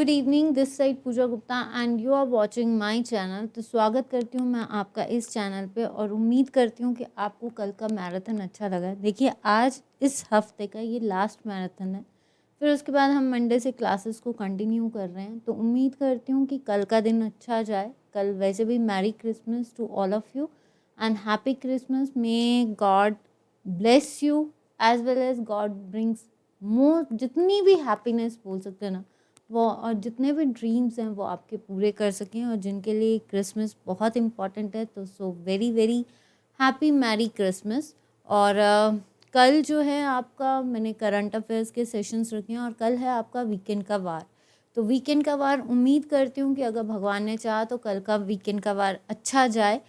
Good evening, this side Pooja Gupta and you are watching my channel. तो स्वागत करती हूँ मैं आपका इस चैनल पे और उम्मीद करती हूँ कि आपको कल का मैराथन अच्छा लगा। देखिए, आज इस हफ्ते का ये लास्ट मैराथन है, फिर उसके बाद हम मंडे से क्लासेस को कंटिन्यू कर रहे हैं। तो उम्मीद करती हूँ कि कल का दिन अच्छा जाए। कल वैसे भी merry Christmas to all of you and happy Christmas. May God bless you as well as God brings more, जितनी भी हैप्पीनेस बोल सकते हैं ना वो, और जितने भी ड्रीम्स हैं वो आपके पूरे कर सकें, और जिनके लिए क्रिसमस बहुत इम्पॉर्टेंट है। तो so very very happy merry Christmas. और कल जो है आपका, मैंने करंट अफेयर्स के सेशंस रखे हैं और कल है आपका वीकेंड का वार। तो वीकेंड का वार उम्मीद करती हूँ कि अगर भगवान ने चाहा तो कल का वीकेंड का वार अच्छा जाए।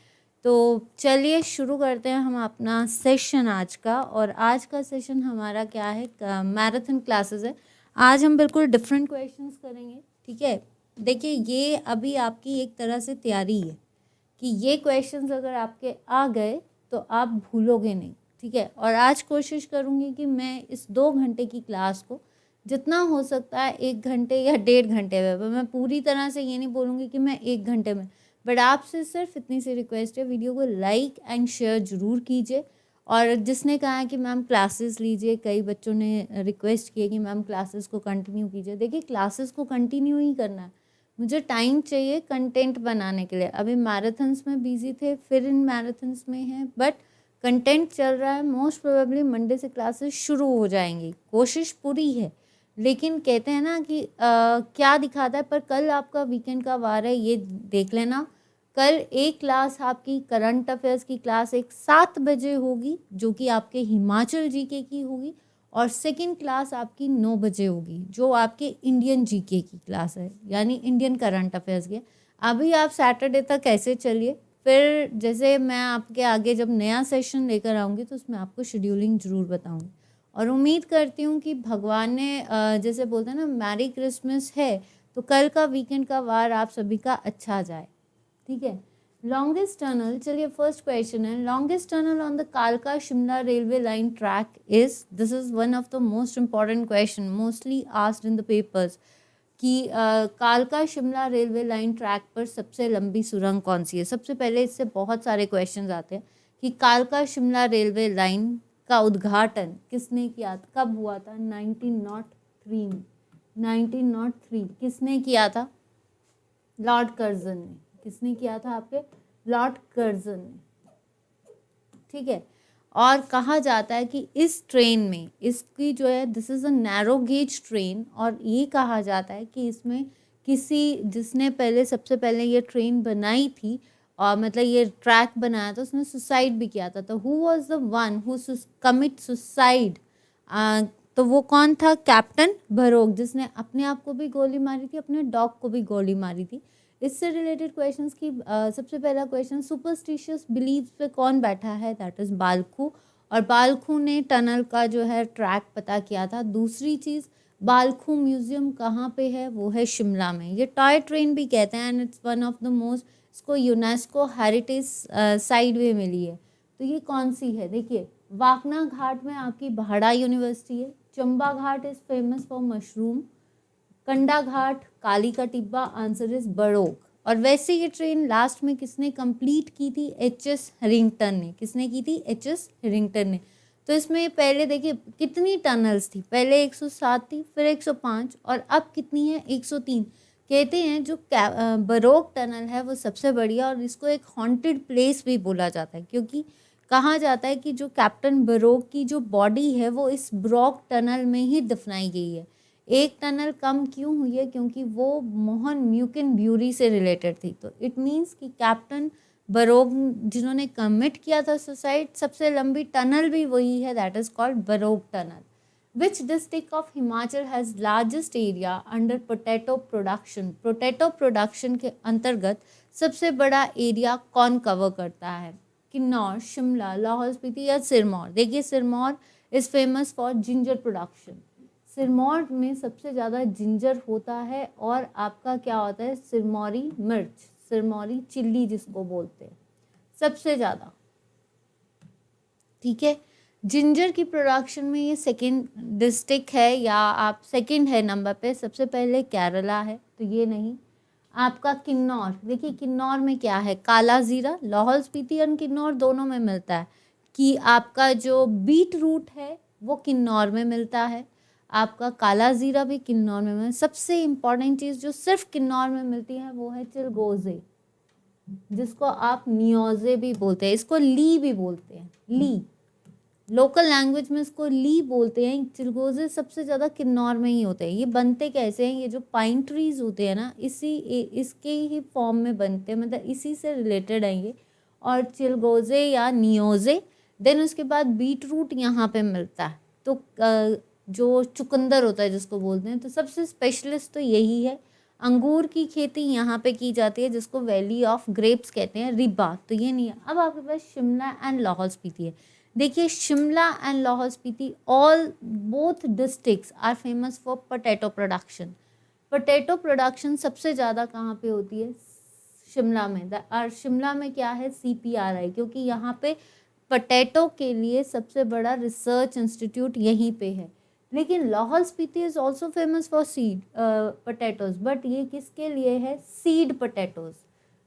तो चलिए शुरू करते हैं हम अपना सेशन आज का। और आज का सेशन हमारा क्या है, मैराथन क्लासेस है। आज हम बिल्कुल डिफरेंट क्वेश्चंस करेंगे, ठीक है। देखिए, ये अभी आपकी एक तरह से तैयारी है कि ये क्वेश्चंस अगर आपके आ गए तो आप भूलोगे नहीं, ठीक है। और आज कोशिश करूँगी कि मैं इस 2 घंटे की क्लास को जितना हो सकता है 1 घंटे या 1.5 घंटे में, मैं पूरी तरह से ये नहीं बोलूँगी कि मैं 1 घंटे में, बट आपसे सिर्फ इतनी सी रिक्वेस्ट है, वीडियो को लाइक एंड शेयर ज़रूर कीजिए। और जिसने कहा है कि मैम क्लासेस लीजिए, कई बच्चों ने रिक्वेस्ट की है कि मैम क्लासेस को कंटिन्यू कीजिए। देखिए, क्लासेस को कंटिन्यू ही करना है, मुझे टाइम चाहिए कंटेंट बनाने के लिए। अभी मैराथन्स में बिजी थे, फिर इन मैराथन्स में हैं, बट कंटेंट चल रहा है। मोस्ट प्रोबेबली मंडे से क्लासेस शुरू हो जाएंगी, कोशिश पूरी है। लेकिन कहते हैं ना कि क्या दिखाता है, पर कल आपका वीकेंड का वार है, ये देख लेना। कल एक क्लास आपकी करंट अफेयर्स की क्लास एक 7 बजे होगी, जो कि आपके हिमाचल जीके की होगी। और सेकंड क्लास आपकी 9 बजे होगी, जो आपके इंडियन जीके की क्लास है, यानी इंडियन करंट अफेयर्स की। अभी आप सैटरडे तक ऐसे चलिए, फिर जैसे मैं आपके आगे जब नया सेशन लेकर आऊँगी तो उसमें आपको शेड्यूलिंग ज़रूर बताऊँगी। और उम्मीद करती हूँ कि भगवान ने जैसे बोलते हैं ना, मैरी क्रिसमस है, तो कल का वीकेंड का वार आप सभी का अच्छा जाए, ठीक है। लॉन्गेस्ट टनल, चलिए फर्स्ट क्वेश्चन है, लॉन्गेस्ट टनल ऑन द कालका Shimla railway line track is, this is one of the most important question mostly asked in the papers, कि कालका शिमला रेलवे लाइन ट्रैक पर सबसे लंबी सुरंग कौन सी है। सबसे पहले इससे बहुत सारे क्वेश्चन आते हैं कि कालका शिमला रेलवे लाइन का उद्घाटन किसने किया, कब हुआ था। 1903 में, 1903 किसने किया था, लॉर्ड कर्जन ने। किसने किया था आपके, लॉर्ड कर्जन ने, ठीक है। और कहा जाता है कि इस ट्रेन में, इसकी जो है, this is a narrow gauge train, और ये कहा जाता है कि इसमें किसी, जिसने पहले सबसे पहले ये ट्रेन बनाई थी और मतलब ये ट्रैक बनाया था, उसने सुसाइड भी किया था। तो who was the one who commit suicide, तो वो कौन था, कैप्टन बरोक, जिसने अपने आप को भी गोली मारी थी, अपने डॉग को भी गोली मारी थी। इससे रिलेटेड क्वेश्चंस की सबसे पहला क्वेश्चन, सुपरस्टिशियस बिलीव्स पे कौन बैठा है, दैट इज़ बालखू। और बालखू ने टनल का जो है ट्रैक पता किया था। दूसरी चीज़, बालखू म्यूजियम कहाँ पे है, वो है शिमला में। ये टॉय ट्रेन भी कहते हैं and it's one of the most, इसको यूनेस्को हेरिटेज साइट भी मिली है। तो ये कौन सी है, देखिए, वाकना घाट में आपकी भाड़ा यूनिवर्सिटी है। चंबा घाट इज़ फेमस फॉर मशरूम। कंडा घाट, काली का टिब्बा, आंसर इज बड़ोक। और वैसे ये ट्रेन लास्ट में किसने कंप्लीट की थी, एच.एस. हैरिंगटन ने। किसने की थी, एच.एस. हैरिंगटन ने। तो इसमें पहले देखिए कितनी टनल्स थी, पहले 107 थी, फिर 105, और अब कितनी है, 103। कहते हैं जो बरोक टनल है वो सबसे बढ़िया, और इसको एक हॉन्टेड प्लेस भी बोला जाता है, क्योंकि कहा जाता है कि जो कैप्टन बरोक की जो बॉडी है वो इस ब्रॉक टनल में ही दफनाई गई है। एक टनल कम क्यों हुई है, क्योंकि वो मोहन म्यूकिन ब्यूरी से रिलेटेड थी। तो इट मीन्स कि कैप्टन बरोग जिन्होंने कमिट किया था सुसाइड, सबसे लंबी टनल भी वही है, that is called बरोग tunnel. Which district of Himachal has largest area under potato production, potato production के अंतर्गत सबसे बड़ा एरिया कौन कवर करता है, किन्नौर, शिमला, लाहौल स्पीति या सिरमौर। देखिए, Sirmaur is famous for ginger production. Sirmaur में सबसे ज़्यादा जिंजर होता है, और आपका क्या होता है, सिरमौरी मिर्च, सिरमौरी चिल्ली जिसको बोलते हैं, सबसे ज़्यादा, ठीक है। जिंजर की प्रोडक्शन में ये सेकंड डिस्ट्रिक्ट है, या आप सेकंड है नंबर पे, सबसे पहले केरला है, तो ये नहीं। आपका किन्नौर, देखिए किन्नौर में क्या है, काला जीरा, लाहौल स्पीति और किन्नौर दोनों में मिलता है। कि आपका जो बीट रूट है वो किन्नौर में मिलता है, आपका काला जीरा भी किन्नौर में मिलता है। सबसे इम्पॉर्टेंट चीज़ जो सिर्फ किन्नौर में मिलती है वो है चिलगोजे, जिसको आप नियोजे भी बोलते हैं, इसको ली भी बोलते हैं, ली लोकल लैंग्वेज में इसको ली बोलते हैं। चिलगोजे सबसे ज़्यादा किन्नौर में ही होते हैं। ये बनते कैसे हैं, ये जो पाइन ट्रीज होते हैं ना, इसके ही फॉर्म में बनते हैं, मतलब इसी से रिलेटेड है ये। और चिलगोजे या नियोजे, देन उसके बाद बीट रूट यहाँ पे मिलता है। तो जो चुकंदर होता है जिसको बोलते हैं, तो सबसे स्पेशलिस्ट तो यही है। अंगूर की खेती यहाँ पे की जाती है, जिसको वैली ऑफ ग्रेप्स कहते हैं, रिबा, तो ये नहीं है। अब आपके पास शिमला एंड लाहौल स्पीति है। देखिए Shimla and Lahaul Spiti, all both districts are famous for potato production. Potato production सबसे ज़्यादा कहाँ पे होती है, शिमला में। और शिमला में क्या है, CPRI, क्योंकि यहाँ पे पोटैटो के लिए सबसे बड़ा रिसर्च इंस्टीट्यूट यहीं पे है। लेकिन Lahaul Spiti is also famous for seed potatoes, but ये किसके लिए है, सीड पोटैटोज।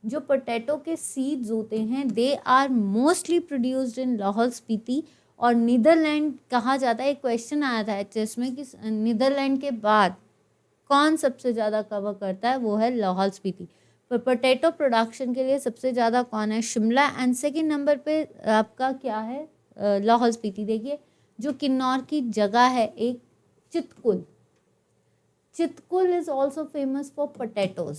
जो पोटैटो के सीड्स होते हैं they are mostly produced in Lahaul Spiti और नीदरलैंड कहा जाता है। एक क्वेश्चन आया था एचएस में कि नीदरलैंड के बाद कौन सबसे ज़्यादा कवर करता है, वो है लाहौल स्पीति। पर पोटैटो प्रोडक्शन के लिए सबसे ज़्यादा कौन है, शिमला, एंड सेकेंड नंबर पे आपका क्या है, लाहौल स्पीति। देखिए जो किन्नौर की जगह है एक, Chitkul, Chitkul is also famous for potatoes.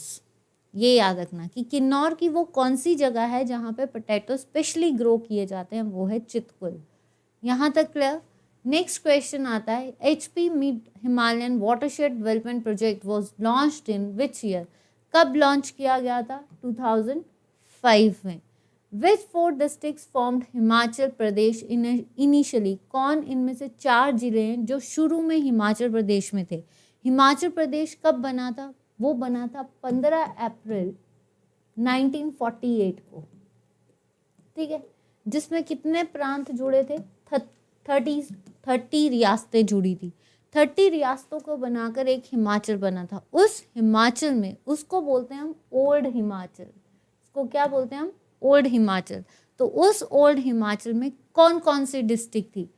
ये याद रखना कि किन्नौर की वो कौन सी जगह है जहाँ पे पोटैटो स्पेशली ग्रो किए जाते हैं, वो है चितकुल। यहाँ तक क्लियर। नेक्स्ट क्वेश्चन आता है, HP mid Himalayan watershed development project was launched in which year. कब लॉन्च किया गया था, 2005 में। विच 4 districts formed Himachal Pradesh initially. कौन इनमें से 4 जिले हैं जो शुरू में हिमाचल प्रदेश में थे। हिमाचल प्रदेश कब बना था, वो बना था 15 अप्रैल 1948 को, ठीक है। जिसमें कितने प्रांत जुड़े थे, 30 रियासतें जुड़ी थी। 30 रियासतों को बनाकर एक हिमाचल बना था। उस हिमाचल में, उसको बोलते हैं हम ओल्ड हिमाचल, इसको क्या बोलते हैं हम, ओल्ड हिमाचल। तो उस ओल्ड हिमाचल में कौन कौन सी डिस्ट्रिक्ट थी,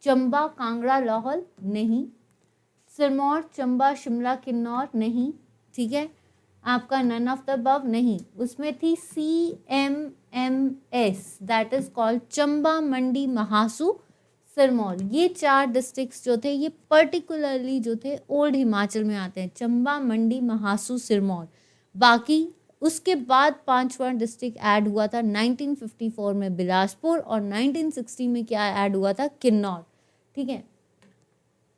चंबा, कांगड़ा, लाहौल, नहीं। सिरमौर, चंबा, शिमला, किन्नौर, नहीं, ठीक है। आपका नन ऑफ द अबव, नहीं। उसमें थी CMMS, that is called Chamba, Mandi, Mahasu, Sirmaur. ये 4 डिस्ट्रिक्ट्स जो थे ये पर्टिकुलरली जो थे ओल्ड हिमाचल में आते हैं, चंबा, मंडी, महासू, सिरमौर। बाकी उसके बाद 5वां डिस्ट्रिक्ट ऐड हुआ था 1954 में, बिलासपुर, और 1960 में क्या ऐड हुआ था, किन्नौर, ठीक है।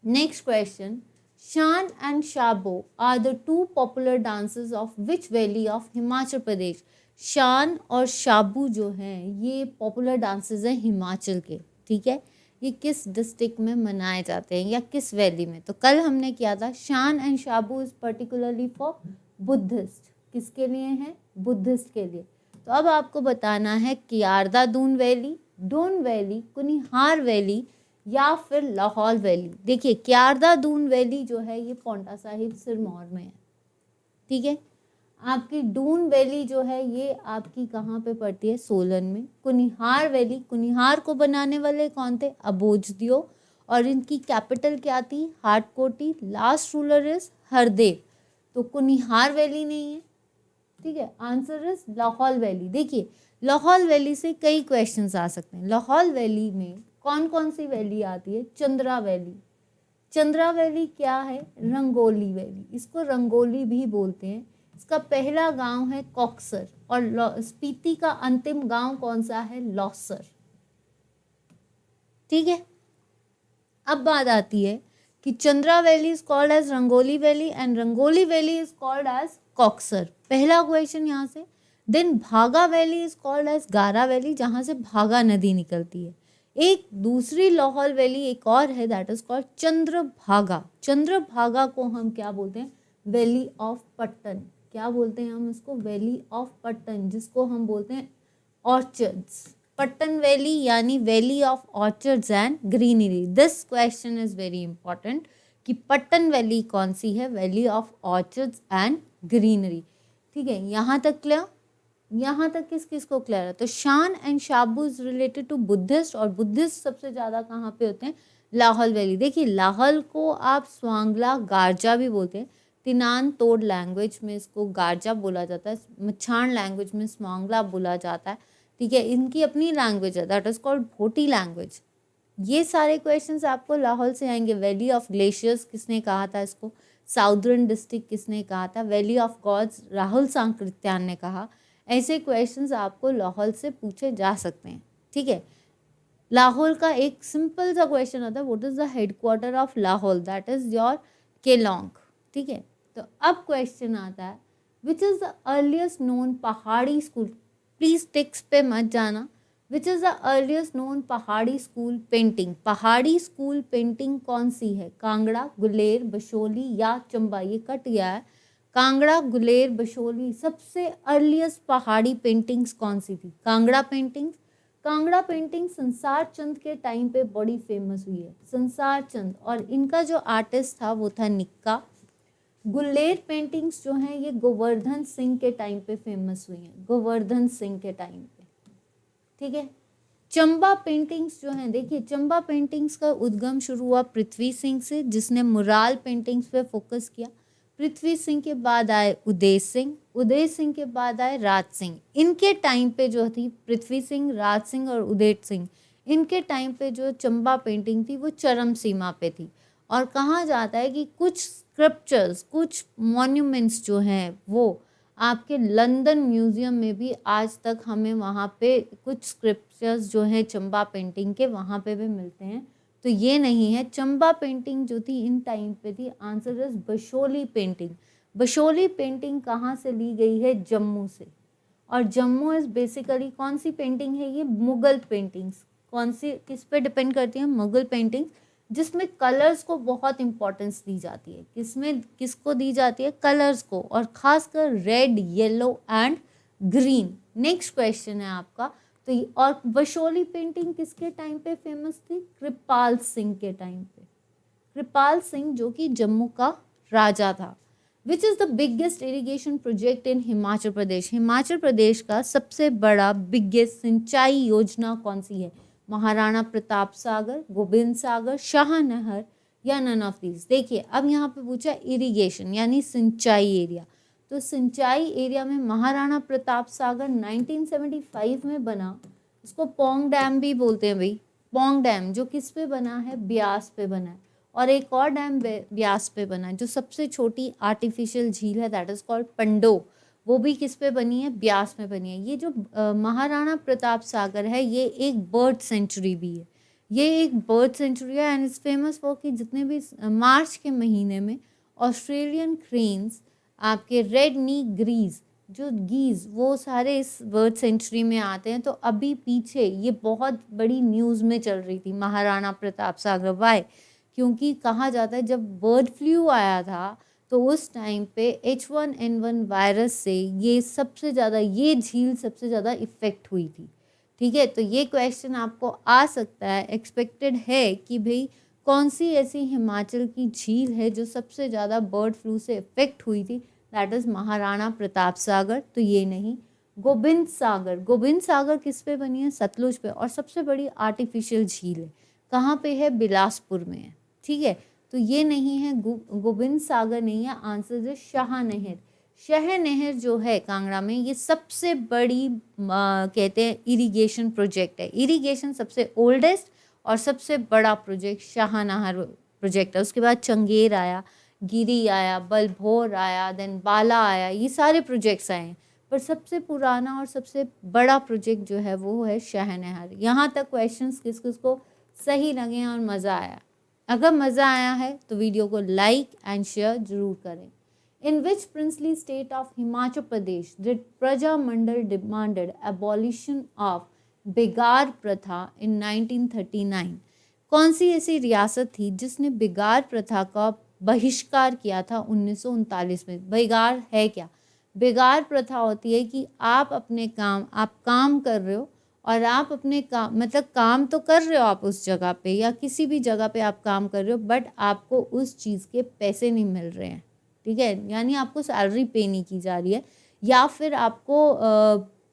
Next question, Shan and Shabo are the 2 popular dances of which valley of Himachal Pradesh. Shan और शाबू जो हैं ये पॉपुलर डांसेस हैं हिमाचल के, ठीक है। ये किस डिस्ट्रिक्ट में मनाए जाते हैं या किस वैली में, तो कल हमने किया था शान एंड शाबू इज पर्टिकुलरली फॉर बुद्धिस्ट। किसके लिए हैं, बुद्धिस्ट के लिए। तो अब आपको बताना है Kiarda Doon valley, Doon valley, Kunihar valley या फिर लाहौल वैली। देखिए कियारदा दून वैली जो है ये पौंटा साहिब सिरमौर में है, ठीक है। आपकी डून वैली जो है ये आपकी कहाँ पे पड़ती है, सोलन में। कुनिहार वैली, कुनिहार को बनाने वाले कौन थे, अबोजदियो, और इनकी कैपिटल क्या थी, Hatkoti. Last ruler is Hardev, तो कुनिहार वैली नहीं है, ठीक है। Answer is Lahaul valley. देखिए लाहौल वैली से कई क्वेश्चंस आ सकते हैं। लाहौल वैली में कौन कौन सी वैली आती है, चंद्रा वैली। चंद्रा वैली क्या है, रंगोली वैली, इसको रंगोली भी बोलते हैं। इसका पहला गांव है कॉक्सर, और स्पीति का अंतिम गांव कौन सा है, लॉसर, ठीक है। अब बात आती है कि Chandra valley is called as Rangoli valley and Rangoli valley is called as Koksar, पहला क्वेश्चन यहाँ से। Then Bhaga valley is called as Gara valley, जहाँ से भागा नदी निकलती है। एक दूसरी लाहौल वैली एक और है, that is called Chandrabhaga. Chandrabhaga को हम क्या बोलते हैं, वैली ऑफ पट्टन। क्या बोलते हैं हम इसको, वैली ऑफ पट्टन, जिसको हम बोलते हैं ऑर्चर्ड्स। पट्टन वैली यानी valley of orchards and greenery. This question is very important कि पट्टन वैली कौन सी है? Valley of orchards and greenery. ठीक है, यहाँ तक क्लियर? यहाँ तक किस किस को क्लियर है? तो शान एंड शाबू इज रिलेटेड टू बुद्धिस्ट, और बुद्धिस्ट सबसे ज़्यादा कहाँ पे होते हैं? लाहौल वैली। देखिए लाहौल को आप स्वांगला गारजा भी बोलते हैं, तिनान तोड़ लैंग्वेज में इसको गारजा बोला जाता है, मच्छान लैंग्वेज में स्वांगला बोला जाता है। ठीक है, इनकी अपनी लैंग्वेज है, that is called Bhoti language. ये सारे क्वेश्चंस आपको लाहौल से आएंगे। वैली ऑफ ग्लेशियर्स किसने कहा था इसको? साउदर्न डिस्ट्रिक्ट किसने कहा था? वैली ऑफ गॉड्स राहुल सांकृत्यान ने कहा। ऐसे क्वेश्चंस आपको लाहौल से पूछे जा सकते हैं। ठीक है, लाहौल का एक सिंपल सा क्वेश्चन आता है, what is the headquarter of Lahaul? That is your Kelong. ठीक है, तो अब क्वेश्चन आता है, which is the earliest known पहाड़ी स्कूल? प्लीज टिक्स पे मत जाना। Which is the earliest known पहाड़ी स्कूल पेंटिंग? पहाड़ी स्कूल पेंटिंग कौन सी है? कांगड़ा, गुलेर, बशोली या चंबा? ये कट गया है। कांगड़ा, गुलेर, बशोली। सबसे अर्लीस्ट पहाड़ी पेंटिंग्स कौन सी थी? कांगड़ा पेंटिंग्स। कांगड़ा पेंटिंग संसार चंद के टाइम पे बड़ी फेमस हुई है, संसार चंद, और इनका जो आर्टिस्ट था वो था निक्का। गुलेर पेंटिंग्स जो हैं ये गोवर्धन सिंह के टाइम पे फेमस हुई हैं, गोवर्धन सिंह के टाइम पे। ठीक है, चंबा पेंटिंग्स जो हैं, देखिए चंबा पेंटिंग्स का उद्गम शुरू हुआ पृथ्वी सिंह से, जिसने मुराल पेंटिंग्स पे फोकस किया। पृथ्वी सिंह के बाद आए उदय सिंह, उदय सिंह के बाद आए राज सिंह। इनके टाइम पे जो थी पृथ्वी सिंह, राज सिंह और उदय सिंह, इनके टाइम पे जो चंबा पेंटिंग थी वो चरम सीमा पे थी। और कहा जाता है कि कुछ स्क्रप्चर्स, कुछ मॉन्यूमेंट्स जो हैं वो आपके लंदन म्यूज़ियम में भी आज तक हमें वहाँ पे कुछ स्क्रप्चर्स जो हैं चंबा पेंटिंग के वहाँ पे भी मिलते हैं। तो ये नहीं है, चंबा पेंटिंग जो थी इन टाइम पे थी। Answer is Basohli painting. Basohli painting कहाँ से ली गई है? जम्मू से। और जम्मू इज बेसिकली कौन सी पेंटिंग है? ये मुगल पेंटिंग्स। कौन सी, किस पे डिपेंड करती है? मुगल पेंटिंग्स, जिसमें कलर्स को बहुत इंपॉर्टेंस दी जाती है। किसमें, किसको दी जाती है? कलर्स को, और खासकर red, yellow and green. Next question है आपका, तो और बशोली पेंटिंग किसके टाइम पे फेमस थी? कृपाल सिंह के टाइम पे। कृपाल सिंह जो कि जम्मू का राजा था। Which is the biggest irrigation project in Himachal Pradesh? Himachal Pradesh का सबसे बड़ा बिगेस्ट सिंचाई योजना कौन सी है? महाराणा प्रताप सागर, गोबिंद सागर, शाह नहर या नन ऑफ दीज? देखिए अब यहाँ पे पूछा इरिगेशन यानी सिंचाई एरिया, तो सिंचाई एरिया में महाराणा प्रताप सागर 1975 में बना। इसको पोंग डैम भी बोलते हैं भाई, पोंग डैम, जो किस पे बना है? ब्यास पे बना है। और एक और डैम ब्यास पे बना है, जो सबसे छोटी आर्टिफिशियल झील है, दैट इज कॉल्ड पंडो, वो भी किस पे बनी है? ब्यास में बनी है। ये जो महाराणा प्रताप सागर है ये एक बर्ड सेंचुरी भी है, ये एक बर्ड सेंचुरी है एंड इट्स फेमस फॉर कि जितने भी मार्च के महीने में ऑस्ट्रेलियन क्रेन्स, आपके रेड नी ग्रीज, जो गीज, वो सारे इस बर्ड सेंचुरी में आते हैं। तो अभी पीछे ये बहुत बड़ी न्यूज़ में चल रही थी महाराणा प्रताप सागर। वाई? क्योंकि कहा जाता है जब बर्ड फ्लू आया था तो उस टाइम पे H1N1 वायरस से ये सबसे ज़्यादा, ये झील सबसे ज़्यादा इफ़ेक्ट हुई थी। ठीक है, तो ये क्वेश्चन आपको आ सकता है, एक्सपेक्टेड है कि भाई कौन सी ऐसी हिमाचल की झील है जो सबसे ज़्यादा बर्ड फ्लू से इफ़ेक्ट हुई थी? That is Maharana Pratap Sagar. तो ये नहीं, गोबिंद सागर। गोबिंद सागर किस पे बनी है? सतलुज पे, और सबसे बड़ी आर्टिफिशियल झील है। कहाँ पे है? बिलासपुर में है। ठीक है, तो ये नहीं है, गोबिंद सागर नहीं है, आंसर है शाह नहर। शाह नहर जो है कांगड़ा में, ये सबसे बड़ी कहते हैं इरिगेशन प्रोजेक्ट है। इरिगेशन सबसे ओल्डेस्ट और सबसे बड़ा प्रोजेक्ट शाह नहर प्रोजेक्ट है। उसके बाद चंगेर आया, गिरी आया, बलभौर आया, देन बाला आया, ये सारे प्रोजेक्ट्स आए हैं, पर सबसे पुराना और सबसे बड़ा प्रोजेक्ट जो है वो है शाह नहर। यहाँ तक क्वेश्चंस किस किस को सही लगे और मज़ा आया? अगर मज़ा आया है तो वीडियो को लाइक एंड शेयर जरूर करें। In which princely state of Himachal Pradesh did Praja Mandal demanded abolition of बिगार प्रथा इन 1939? कौन सी ऐसी रियासत थी जिसने बिगार प्रथा का बहिष्कार किया था 1939 में? बिगार है क्या? बिगार प्रथा होती है कि आप अपने काम, आप काम कर रहे हो और आप अपने काम मतलब काम तो कर रहे हो आप उस जगह पे या किसी भी जगह पे आप काम कर रहे हो, बट आपको उस चीज़ के पैसे नहीं मिल रहे हैं, ठीक है, यानी आपको सैलरी पे नहीं की जा रही है, या फिर आपको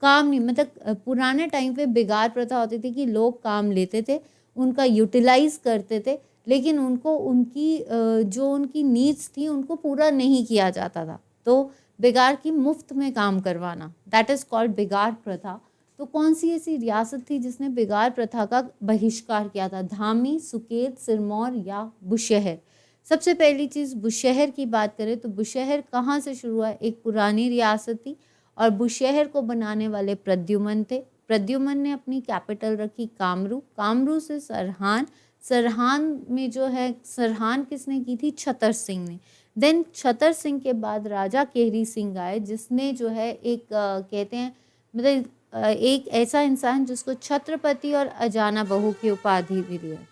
काम नहीं, मतलब पुराने टाइम पे बेगार प्रथा होती थी कि लोग काम लेते थे, उनका यूटिलाइज करते थे, लेकिन उनको उनकी जो उनकी नीड्स थी उनको पूरा नहीं किया जाता था, तो बेगार की मुफ्त में काम करवाना, दैट इज़ कॉल्ड बेगार प्रथा। तो कौन सी ऐसी रियासत थी जिसने बेगार प्रथा का बहिष्कार किया था? धामी, सुकेत, सिरमौर या बुशहर? सबसे पहली चीज़ बुशहर की बात करें तो बुशहर कहाँ से शुरू हुआ? एक पुरानी रियासत थी और बुशहर को बनाने वाले प्रद्युमन थे। प्रद्युमन ने अपनी कैपिटल रखी कामरू, कामरू से सरहान, सरहान में जो है सरहान किसने की थी? छतर सिंह ने। देन छतर सिंह के बाद राजा केहरी सिंह आए, जिसने जो है एक कहते हैं मतलब एक ऐसा इंसान जिसको छत्रपति और अजाना बहू की उपाधि भी दी है,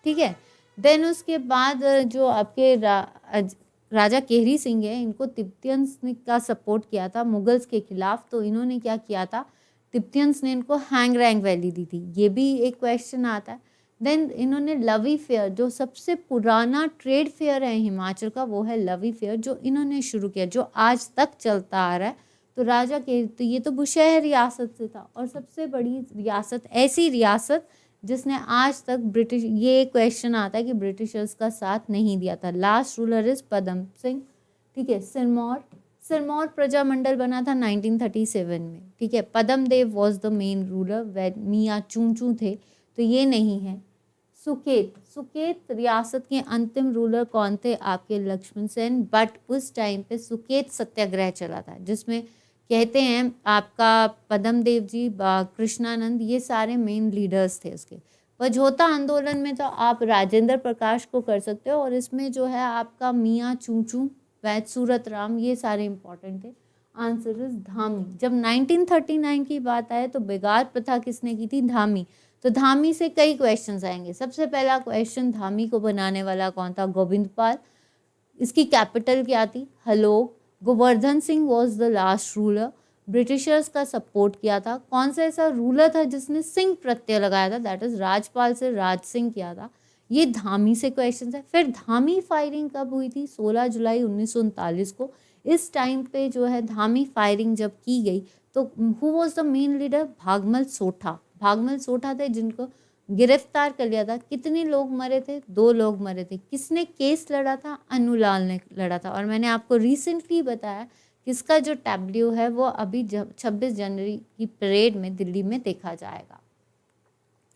ठीक है। देन उसके बाद जो आपके राजा केहरी सिंह है, इनको तिब्बतियंस ने का सपोर्ट किया था मुगल्स के खिलाफ, तो इन्होंने क्या किया था? तिब्बतियंस ने इनको हैंगरैंग वैली दी थी, ये भी एक क्वेश्चन आता है। देन इन्होंने लवी फेयर, जो सबसे पुराना ट्रेड फेयर है हिमाचल का, वो है लवी फेयर, जो इन्होंने शुरू किया, जो आज तक चलता आ रहा है। तो राजा के तो ये तो बुशहर रियासत से था। और सबसे बड़ी रियासत, ऐसी रियासत जिसने आज तक ब्रिटिश, ये क्वेश्चन आता है कि ब्रिटिशर्स का साथ नहीं दिया था। Last ruler is Padam Singh, ठीक है। सिरमौर, सिरमौर प्रजामंडल बना था 1937 में, ठीक है। पदम देव वॉज द मेन रूलर, वे मियाँ चूंचू थे, तो ये नहीं है। सुकेत, सुकेत रियासत के अंतिम रूलर कौन थे? आपके लक्ष्मण सेन, बट उस टाइम पे सुकेत सत्याग्रह चला था, जिसमें कहते हैं आपका पदम देव जी, कृष्णानंद, ये सारे मेन लीडर्स थे उसके। वझोता आंदोलन में तो आप राजेंद्र प्रकाश को कर सकते हो, और इसमें जो है आपका मियाँ चूंचू, वैद सूरत राम, ये सारे इंपॉर्टेंट थे। Answer is Dhami. जब 1939 की बात आए तो बेगार प्रथा किसने की थी? धामी। तो धामी से कई क्वेश्चंस आएंगे। सबसे पहला क्वेश्चन, धामी को बनाने वाला कौन था? गोविंदपाल। इसकी कैपिटल क्या थी? Halog. Govardhan Singh was the last ruler, Britishers का सपोर्ट किया था। कौन सा ऐसा रूलर था जिसने सिंह प्रत्यय लगाया था? दैट इज राजपाल से राज सिंह किया था। ये धामी से क्वेश्चन है। फिर धामी फायरिंग कब हुई थी? 16 जुलाई 1939 को। इस टाइम पे जो है धामी फायरिंग जब की गई तो who was the main leader? Bhagmal Sotha. Bhagmal Sotha थे जिनको गिरफ्तार कर लिया था। कितने लोग मरे थे? 2 लोग मरे थे। किसने केस लड़ा था? अनुलाल ने लड़ा था। और मैंने आपको रिसेंटली बताया किसका जो टैब्ल्यू है वो अभी 26 जनवरी की परेड में दिल्ली में देखा जाएगा।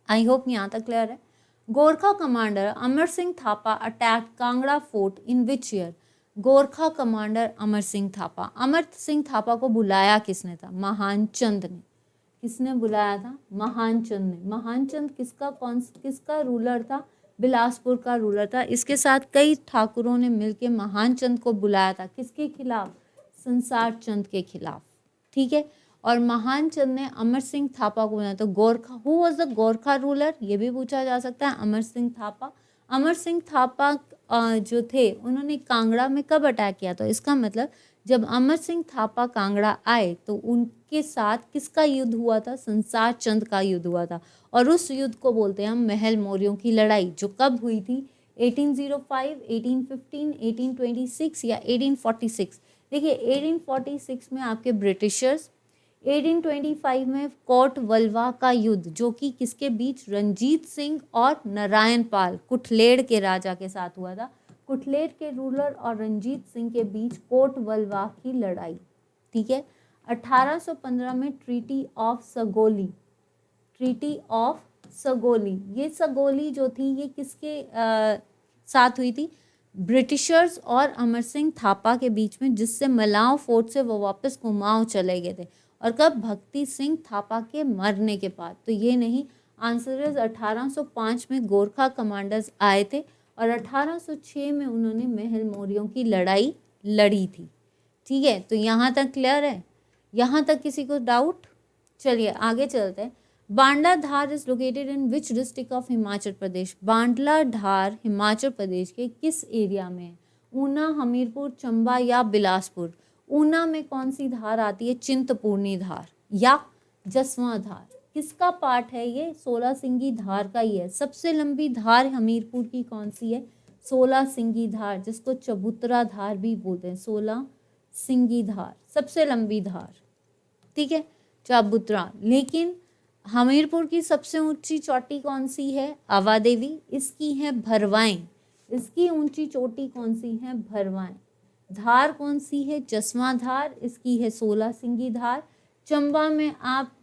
आई होप यहाँ तक क्लियर है। Gorkha commander Amar Singh Thapa attack Kangra fort in which year? Gorkha commander Amar Singh Thapa, Amar Singh Thapa को बुलाया किसने था? महान चंद ने। किसने बुलाया था? महान चंद ने। महान चंद किसका रूलर था? बिलासपुर का रूलर था। इसके साथ कई ठाकुरों ने मिलकर महान चंद को बुलाया था। किसके खिलाफ? संसार चंद के खिलाफ, ठीक है। और महान चंद ने अमर सिंह थापा को बुलाया। तो Gorkha, who was the Gorkha ruler, ये भी पूछा जा सकता है। अमर सिंह थापा। अमर सिंह थापा जो थे उन्होंने कांगड़ा में कब अटैक किया? तो इसका मतलब जब अमर सिंह थापा कांगड़ा आए तो उनके साथ किसका युद्ध हुआ था? संसार चंद का युद्ध हुआ था। और उस युद्ध को बोलते हैं हम महल मौर्यों की लड़ाई, जो कब हुई थी? 1805, 1815, 1826 या 1846? देखिए 1846 में आपके ब्रिटिशर्स, 1825 में कोट वलवा का युद्ध, जो कि किसके बीच? रंजीत सिंह और नारायण पाल, कुठलेड़ के राजा के साथ हुआ था। कुठलेड़ के रूलर और रंजीत सिंह के बीच कोट वलवा की लड़ाई, ठीक है। 1815 में ट्रीटी ऑफ सगोली, ट्रीटी ऑफ सगोली, ये सगोली जो थी ये किसके साथ हुई थी? ब्रिटिशर्स और अमर सिंह थापा के बीच में, जिससे मलाव फोर्ट से वो वापस कुमाऊं चले गए थे। और कब? भक्ति सिंह थापा के मरने के बाद। तो ये नहीं, आंसर इज 1805 में गोरखा कमांडर्स आए थे और 1806 में उन्होंने महल मौर्यों की लड़ाई लड़ी थी, ठीक है। तो यहाँ तक क्लियर है? यहाँ तक किसी को डाउट? चलिए आगे चलते हैं। Bandla Dhar is located in which district of Himachal Pradesh? Bandla Dhar Himachal Pradesh के किस एरिया में है? ऊना, हमीरपुर, चंबा या बिलासपुर? ऊना में कौन सी धार आती है? चिंतपूर्णी धार या जसवां धार? किसका पार्ट है ये? 16 सिंगी धार का ही है। सबसे लंबी धार हमीरपुर की कौन सी है? 16 सिंगी धार, जिसको चबूतरा धार भी बोलते हैं। 16 सिंगी धार सबसे लंबी धार, ठीक है, चबूतरा। लेकिन हमीरपुर की सबसे ऊंची चोटी कौन सी है? आवा देवी। इसकी है भरवाएं। इसकी ऊंची चोटी कौन सी है? भरवाएं। धार कौन सी है? जसवां धार। इसकी है 16 सिंगी धार। चंबा में आप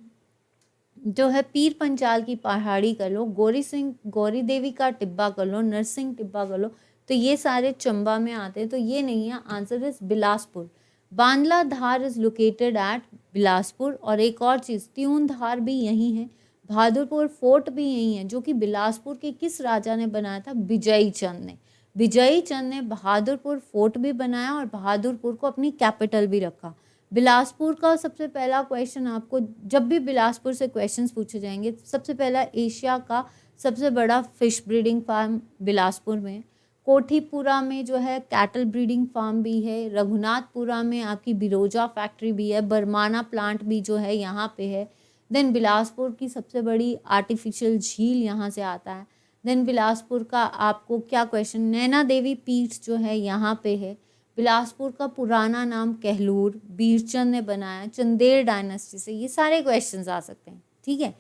जो है पीर पंचाल की पहाड़ी कर लो, गौरी देवी का टिब्बा कर लो, नरसिंह टिब्बा कर लो, तो ये सारे चंबा में आते हैं। तो ये नहीं है, answer is Bilaspur. Bandla Dhar is located at Bilaspur. और एक और चीज़, त्यून धार भी यही है। बहादुरपुर फोर्ट भी यही है, जो कि बिलासपुर के किस राजा ने बनाया था? विजयी चंद ने। विजयी चंद ने बहादुरपुर फोर्ट भी बनाया और बहादुरपुर को अपनी कैपिटल भी रखा। बिलासपुर का सबसे पहला क्वेश्चन, आपको जब भी बिलासपुर से क्वेश्चंस पूछे जाएंगे, सबसे पहला एशिया का सबसे बड़ा फिश ब्रीडिंग फार्म बिलासपुर में। कोठीपुरा में जो है कैटल ब्रीडिंग फार्म भी है। रघुनाथपुरा में आपकी बिरोजा फैक्ट्री भी है। बरमाना प्लांट भी जो है यहाँ पे है। देन बिलासपुर की सबसे बड़ी आर्टिफिशियल झील यहाँ से आता है। देन बिलासपुर का आपको क्या क्वेश्चन, नैना देवी पीठ जो है यहाँ पे है। बिलासपुर का पुराना नाम कहलूर, बीरचंद ने बनाया, चंदेल डायनेस्टी से। ये सारे क्वेश्चंस आ सकते हैं, ठीक है।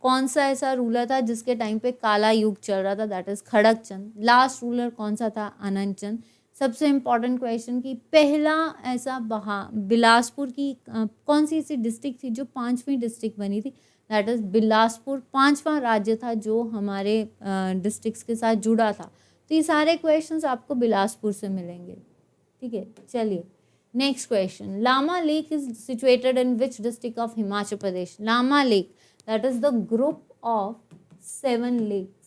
कौन सा ऐसा रूलर था जिसके टाइम पे काला युग चल रहा था? That is Khadakchand. Last ruler कौन सा था? आनंद चंद। सबसे इम्पॉर्टेंट क्वेश्चन कि पहला ऐसा बिलासपुर की कौन सी ऐसी डिस्ट्रिक्ट थी जो 5वीं डिस्ट्रिक्ट बनी थी? दैट इज बिलासपुर 5वां राज्य था जो हमारे डिस्ट्रिक्ट्स के साथ जुड़ा था। तो ये सारे क्वेश्चंस आपको बिलासपुर से मिलेंगे, ठीक है। चलिए नेक्स्ट क्वेश्चन, Lama lake is situated in which district of Himachal Pradesh? Lama lake, that is the group of 7 lakes.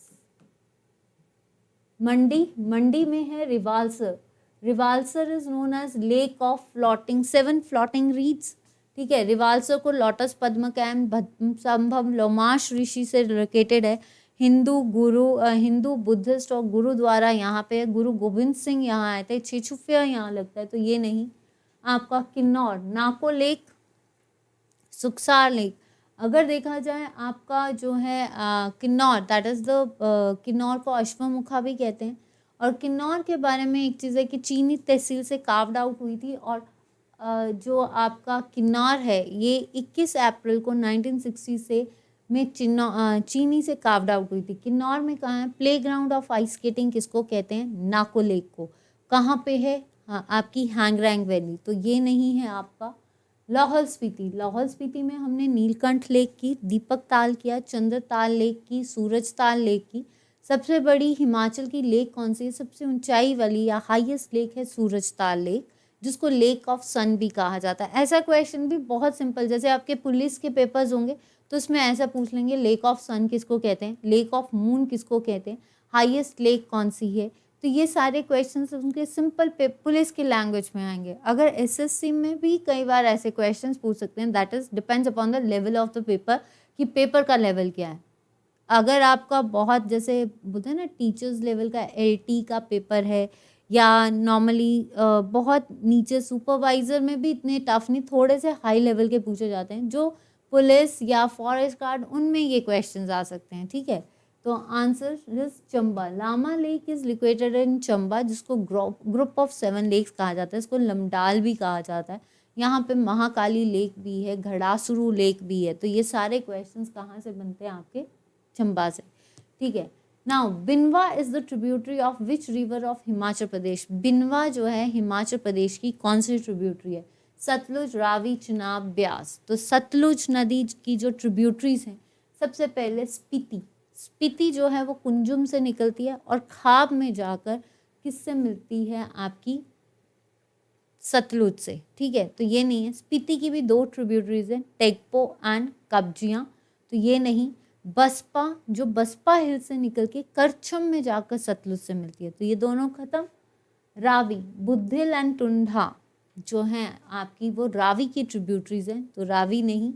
Mandi में है Rewalsar. Rewalsar is known as lake of floating 7 floating reeds, ठीक है। रिवाल्सर को लोटस पद्मकैम संभव लोमाश ऋषि से लोकेटेड है। हिंदू बुद्धिस्ट और गुरुद्वारा यहाँ पे है। गुरु गोविंद सिंह यहाँ आए थे। छेछुफिया यहाँ लगता है, तो ये नहीं। आपका किन्नौर, नाको लेक, सुखसार लेक। अगर देखा जाए आपका जो है Kinnaur, that is the Kinnaur को अश्वमुखा भी कहते हैं। और किन्नौर के बारे में एक चीज़ है कि चीनी तहसील से कार्व्ड आउट हुई थी। और जो आपका किन्नौर है ये 21 अप्रैल को 1960 से में चीनी से कार्व्ड आउट हुई थी। किन्नौर में कहाँ है? प्लेग्राउंड ऑफ आइस स्केटिंग किसको कहते हैं? नाको लेक को। कहाँ पे है? हाँ, आपकी हैंगरैंग वैली। तो ये नहीं है आपका लाहौल स्पीति। लाहौल स्पीति में हमने नीलकंठ लेक की, दीपक ताल किया, चंद्र ताल लेक की, सूरज ताल लेक की। सबसे बड़ी हिमाचल की लेक कौन सी है? सबसे ऊंचाई वाली या हाईएस्ट लेक है सूरज ताल लेक, जिसको लेक ऑफ सन भी कहा जाता है। ऐसा क्वेश्चन भी बहुत सिंपल, जैसे आपके पुलिस के पेपर्स होंगे तो उसमें ऐसा पूछ लेंगे, लेक ऑफ सन किसको कहते हैं? लेक ऑफ मून किसको कहते हैं? हाईएस्ट लेक कौन सी है? तो ये सारे क्वेश्चंस उनके सिंपल पुलिस की लैंग्वेज में आएंगे। अगर एसएससी में भी कई बार ऐसे क्वेश्चंस पूछ सकते हैं, that is depends upon the level of the paper, कि पेपर का लेवल क्या है। अगर आपका बहुत, जैसे बोलते हैं ना, टीचर्स लेवल का LT का पेपर है, या नॉर्मली बहुत नीचे सुपरवाइज़र में भी इतने टफ नहीं, थोड़े से हाई लेवल के पूछे जाते हैं, जो पुलिस या फॉरेस्ट गार्ड, उनमें ये क्वेश्चंस आ सकते हैं, ठीक है। तो answer is Chamba. Lama lake is located in Chamba, जिसको ग्रुप ऑफ 7 लेक्स कहा जाता है। इसको लमडाल भी कहा जाता है। यहाँ पे महाकाली लेक भी है, घड़ासुरू लेक भी है। तो ये सारे क्वेश्चंस कहाँ से बनते हैं? आपके चंबा से, ठीक है। Now Binwa is the tributary of which river of Himachal Pradesh? Binwa जो है हिमाचल प्रदेश की कौन सी ट्रिब्यूटरी है? सतलुज, रावी, चिनाब, ब्यास। तो सतलुज नदी की जो ट्रिब्यूटरीज हैं, सबसे पहले स्पीति। स्पीति जो है वो कुंजुम से निकलती है और खाब में जाकर किससे मिलती है? आपकी सतलुज से, ठीक है। तो ये नहीं है। स्पीति की भी 2 ट्रिब्यूटरीज हैं, टेगपो एंड कब्जियाँ। तो ये नहीं। बसपा, जो बसपा हिल से निकल के करछम में जाकर सतलुज से मिलती है। तो ये दोनों खत्म। रावी, बुद्धिल एंड टुंडा जो हैं आपकी, वो रावी की ट्रिब्यूटरीज हैं। तो रावी नहीं।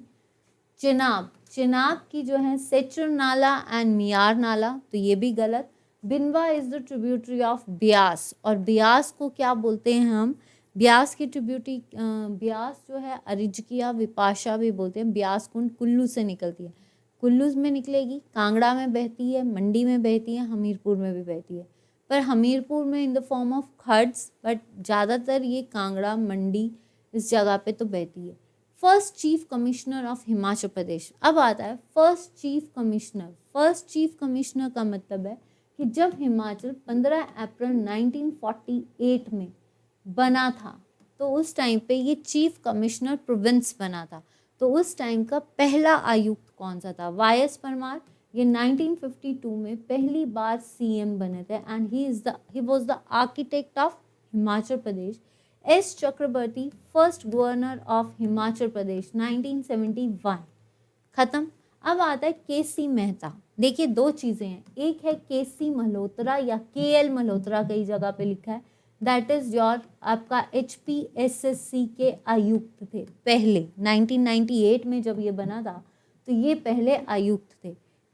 चिनाब, चिनाब की जो है सेचुर नाला एंड मियार नाला। तो ये भी गलत। Binwa is the tributary of Beas. और ब्यास को क्या बोलते हैं हम? ब्यास की ट्रिब्यूटरी, ब्यास जो है अरिजकिया, विपाशा भी बोलते हैं। ब्यास कुंड कुल्लू से निकलती है। कुल्लू में निकलेगी, कांगड़ा में बहती है, मंडी में बहती है, हमीरपुर में भी बहती है, पर हमीरपुर में इन द फॉर्म ऑफ खड्स, बट ज़्यादातर ये कांगड़ा मंडी इस जगह पे तो बहती है। First chief commissioner of Himachal Pradesh, अब आता है first chief commissioner. First chief commissioner का मतलब है कि जब हिमाचल 15 अप्रैल 1948 में बना था तो उस टाइम पे ये चीफ कमिश्नर प्रोविंस बना था। तो उस टाइम का पहला आयुक्त कौन सा था? वाई.एस. परमार। ये 1952 में पहली बार सीएम बने थे and he was the architect of Himachal Pradesh. S Chakravarti first governor of Himachal Pradesh 1971। खत्म। अब आता है केसी मेहता। देखिए दो चीज़ें हैं, एक है केसी मल्होत्रा या केएल मल्होत्रा कई जगह पे लिखा है, दैट इज योर आपका HPSSC के आयुक्त थे पहले 1998 में जब ये बना था तो ये पहले आयुक्त थे।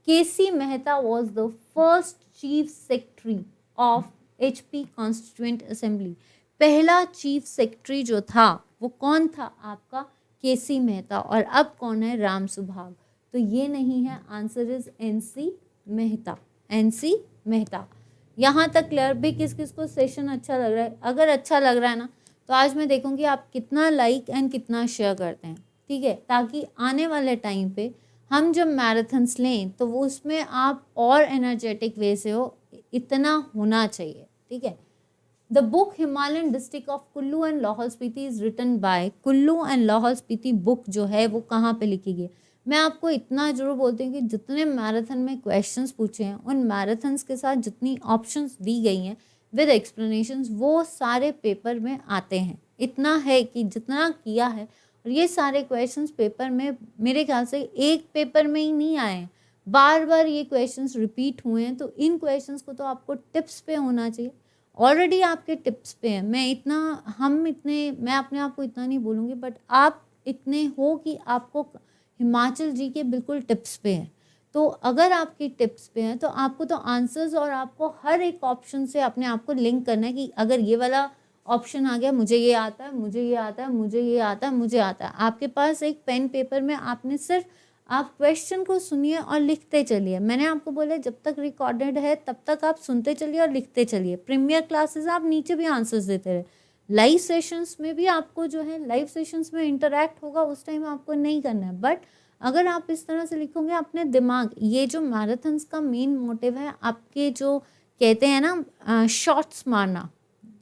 K C Mehta was the first chief secretary of HP constituent assembly. पहला चीफ सेक्रेटरी जो था वो कौन था? आपका केसी मेहता। और अब कौन है? राम सुभाग। तो ये नहीं है, answer is NC Mehta. NC Mehta. यहाँ तक क्लियर? भी किस किस को सेशन अच्छा लग रहा है? अगर अच्छा लग रहा है ना तो आज मैं देखूँगी आप कितना लाइक एंड कितना शेयर करते हैं, ठीक है, ताकि आने वाले टाइम पे हम जब मैराथन्स लें तो वो उसमें आप और एनर्जेटिक वे से हो, इतना होना चाहिए, ठीक है। The book Himalayan district of Kullu and Lahaul Spiti is written by. Kullu and Lahaul Spiti book जो है वो कहाँ पे लिखी गई है? मैं आपको इतना जरूर बोलती हूँ कि जितने मैराथन में क्वेश्चंस पूछे हैं उन मैराथन्स के साथ जितनी ऑप्शंस दी गई हैं विद एक्सप्लेनेशंस वो सारे पेपर में आते हैं। इतना है कि जितना किया है, और ये सारे क्वेश्चंस पेपर में मेरे ख्याल से एक पेपर में ही नहीं आए हैं, बार बार ये क्वेश्चंस रिपीट हुए हैं। तो इन क्वेश्चंस को तो आपको टिप्स पे होना चाहिए, ऑलरेडी आपके टिप्स पे है। मैं अपने आप को इतना नहीं बोलूँगी, बट आप इतने हो कि आपको हिमाचल जी के बिल्कुल टिप्स पे हैं। तो अगर आपकी टिप्स पे हैं तो आपको तो आंसर्स और आपको हर एक ऑप्शन से अपने आप को लिंक करना है कि अगर ये वाला ऑप्शन आ गया, मुझे ये आता है, मुझे ये आता है, मुझे ये आता है, मुझे आता है। आपके पास एक पेन पेपर में आपने सिर्फ आप क्वेश्चन को सुनिए और लिखते चलिए। मैंने आपको बोला जब तक रिकॉर्डेड है तब तक आप सुनते चलिए और लिखते चलिए। प्रीमियर क्लासेस आप नीचे भी आंसर्स देते रहे। लाइव सेशंस में भी आपको जो है लाइव सेशंस में इंटरैक्ट होगा, उस टाइम आपको नहीं करना है। बट अगर आप इस तरह से लिखोगे अपने दिमाग, ये जो मैराथन्स का मेन मोटिव है आपके जो कहते हैं ना शॉट्स मारना,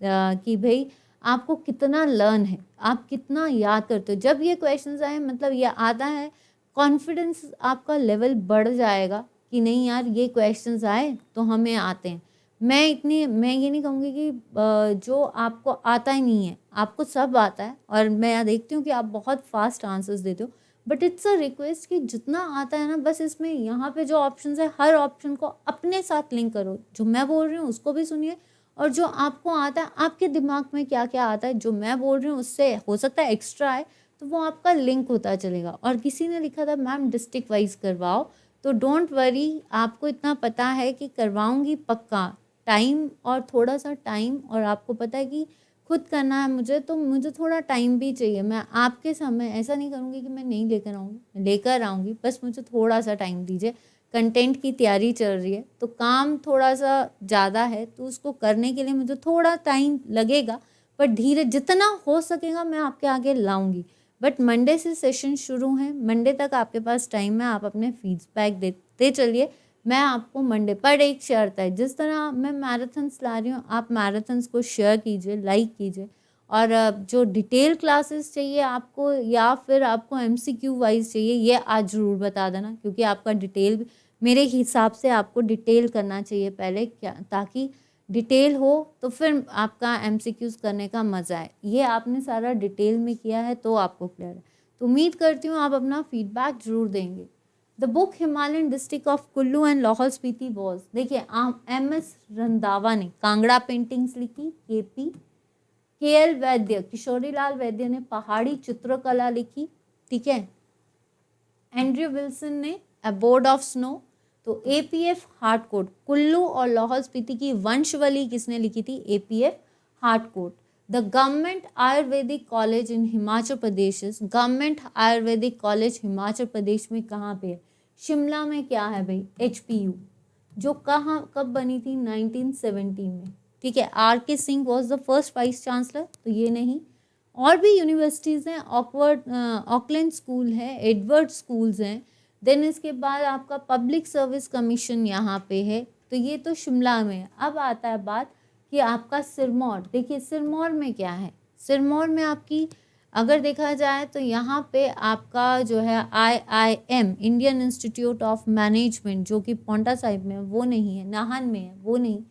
कि भाई आपको कितना लर्न है, आप कितना याद करते हो। जब ये क्वेश्चंस आए मतलब ये आता है, कॉन्फिडेंस आपका लेवल बढ़ जाएगा कि नहीं यार ये क्वेश्चंस आए तो हमें आते हैं। मैं ये नहीं कहूँगी कि जो आपको आता ही नहीं है, आपको सब आता है और मैं देखती हूँ कि आप बहुत फास्ट आंसर्स देते हो। बट इट्स अ रिक्वेस्ट कि जितना आता है ना, बस इसमें यहाँ पे जो ऑप्शंस है हर ऑप्शन को अपने साथ लिंक करो। जो मैं बोल रही हूँ उसको भी सुनिए, और जो आपको आता है, आपके दिमाग में क्या क्या आता है, जो मैं बोल रही हूँ उससे हो सकता है एक्स्ट्रा है, तो वो आपका लिंक होता चलेगा। और किसी ने लिखा था मैम डिस्ट्रिक्ट वाइज करवाओ, तो डोंट वरी, आपको इतना पता है कि करवाऊंगी पक्का। टाइम और थोड़ा सा टाइम, और आपको पता है कि खुद करना है मुझे, तो मुझे थोड़ा टाइम भी चाहिए। मैं आपके सामने ऐसा नहीं करूँगी कि मैं नहीं लेकर आऊँगी, लेकर आऊँगी, बस मुझे थोड़ा सा टाइम दीजिए। कंटेंट की तैयारी चल रही है तो काम थोड़ा सा ज़्यादा है, तो उसको करने के लिए मुझे थोड़ा टाइम लगेगा, पर धीरे जितना हो सकेगा मैं आपके आगे लाऊंगी। बट मंडे से सेशन शुरू है, मंडे तक आपके पास टाइम है, आप अपने फीडबैक देते चलिए। मैं आपको मंडे पर एक शर्त है, जिस तरह मैं मैराथन्स ला रही हूँ आप मैराथन्स को शेयर कीजिए, लाइक कीजिए। और जो डिटेल क्लासेस चाहिए आपको या फिर आपको MCQ वाइज चाहिए, ये आज ज़रूर बता देना, क्योंकि आपका डिटेल मेरे हिसाब से आपको डिटेल करना चाहिए पहले, क्या ताकि डिटेल हो तो फिर आपका MCQs करने का मज़ा है। ये आपने सारा डिटेल में किया है तो आपको क्लियर है। तो उम्मीद करती हूँ आप अपना फीडबैक जरूर देंगे। The book Himalayan district of Kullu and Lahaul Spiti was, देखिए MS रंधावा ने कांगड़ा पेंटिंग्स लिखी, KP KL वैद्य, किशोरी लाल वैद्य ने पहाड़ी चित्रकला लिखी, ठीक है। एंड्रयू विल्सन ने अबोर्ड ऑफ स्नो। तो APF हार्डकोट, कुल्लू और लाहौल स्पीति की वंशवली किसने लिखी थी? APF Harcourt. The government Ayurvedic college in Himachal Pradesh, government Ayurvedic college Himachal Pradesh में कहाँ पे है? शिमला में क्या है भाई, HPU, जो कहाँ कब बनी थी, 1970 में, ठीक है। RK Singh was the first vice chancellor, तो ये नहीं। और भी यूनिवर्सिटीज़ हैं, ऑकलैंड स्कूल है, एडवर्ड स्कूल्स हैं। देन इसके बाद आपका पब्लिक सर्विस कमीशन यहाँ पे है, तो ये तो शिमला में है। अब आता है बात कि आपका सिरमौर, देखिए सिरमौर में क्या है, सिरमौर में आपकी अगर देखा जाए तो यहाँ पे आपका जो है IIM, Indian institute of management, जो कि पौंटा साहिब में है, वो नहीं है, नाहन में है, वो नहीं।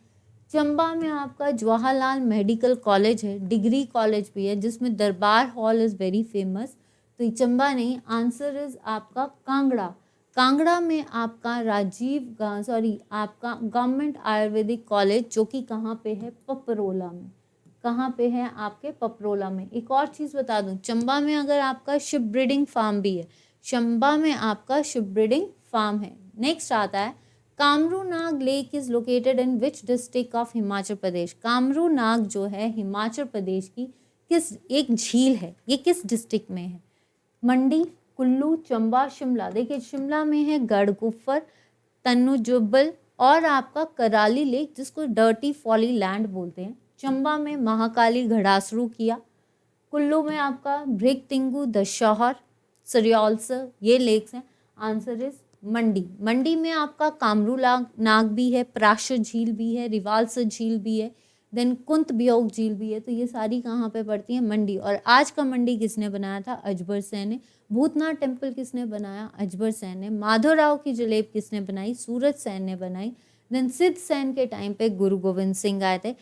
चंबा में आपका जवाहरलाल मेडिकल कॉलेज है, डिग्री कॉलेज भी है, जिसमें दरबार हॉल इज़ वेरी फेमस, तो ये चंबा नहीं, आंसर इज़ आपका कांगड़ा। कांगड़ा में आपका आपका गवर्नमेंट आयुर्वेदिक कॉलेज, जो कि कहाँ पे है, पपरोला में। कहाँ पे है, आपके पपरोला में। एक और चीज़ बता दूं, चंबा में अगर आपका शिप ब्रीडिंग फार्म भी है, चंबा में आपका शिप ब्रीडिंग फार्म है। नेक्स्ट आता है Kamru Nag lake is located in which district of Himachal Pradesh. Kamru Nag जो है हिमाचल प्रदेश की किस एक झील है, ये किस डिस्ट्रिक्ट में है, मंडी, कुल्लू, चंबा, शिमला। देखिए शिमला में है गढ़कुफर, तन्नुजुबल और आपका कराली लेक, जिसको डर्टी फॉली लैंड बोलते हैं। चंबा में महाकाली, घड़ासरू किया। कुल्लू में आपका भ्रिक तिंगू, दशहर, सरियालसर, ये लेक्स हैं। आंसर इज मंडी। मंडी में आपका कामरू नाग भी है, प्राशर झील भी है, रिवालसर झील भी है, देन कुंत बियोग झील भी है। तो ये सारी कहाँ पे पड़ती है, मंडी। और आज का मंडी किसने बनाया था, अजबर सेन ने। भूतनाथ टेम्पल किसने बनाया, अजबर सेन ने। माधवराव की जलेब किसने बनाई, सूरज सेन ने बनाई। देन सिद्ध सेन के टाइम पे गुरु गोविंद सिंह आए थे।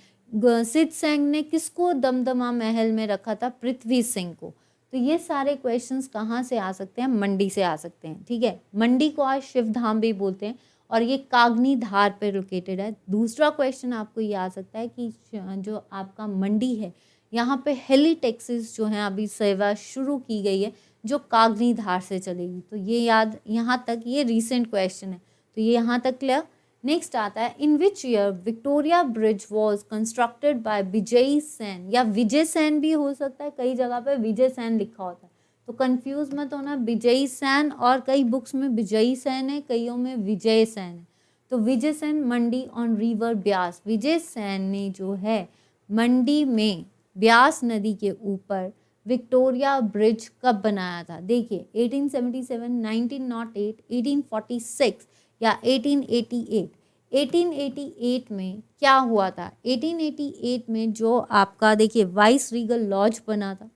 सिद्ध सेन ने किसको दमदमा महल में रखा था, पृथ्वी सिंह को। तो ये सारे क्वेश्चंस कहाँ से आ सकते हैं, मंडी से आ सकते हैं, ठीक है। मंडी को आज शिवधाम भी बोलते हैं और ये कागनी धार पे लोकेटेड है। दूसरा क्वेश्चन आपको ये आ सकता है कि जो आपका मंडी है, यहाँ पे हेली टैक्सीज जो हैं अभी सेवा शुरू की गई है, जो कागनी धार से चलेगी। तो ये याद, यहाँ तक ये रीसेंट क्वेश्चन है, तो ये यहाँ तक क्लियर। नेक्स्ट आता है in which year Victoria bridge was constructed by Vijay Sen, या विजय सेन भी हो सकता है, कई जगह पे विजय सेन लिखा होता है, तो कंफ्यूज मत होना। विजय सेन, और कई बुक्स में विजयी सेन है, कईयों में विजय सेन है। तो विजय सेन, मंडी ऑन रिवर ब्यास। विजय सेन ने जो है मंडी में ब्यास नदी के ऊपर विक्टोरिया ब्रिज कब बनाया था, देखिए 1877, 1908, 1846 या 1888। 1888 में क्या हुआ था, 1888 में जो आपका देखिए वाइस रीगल लॉज बना था।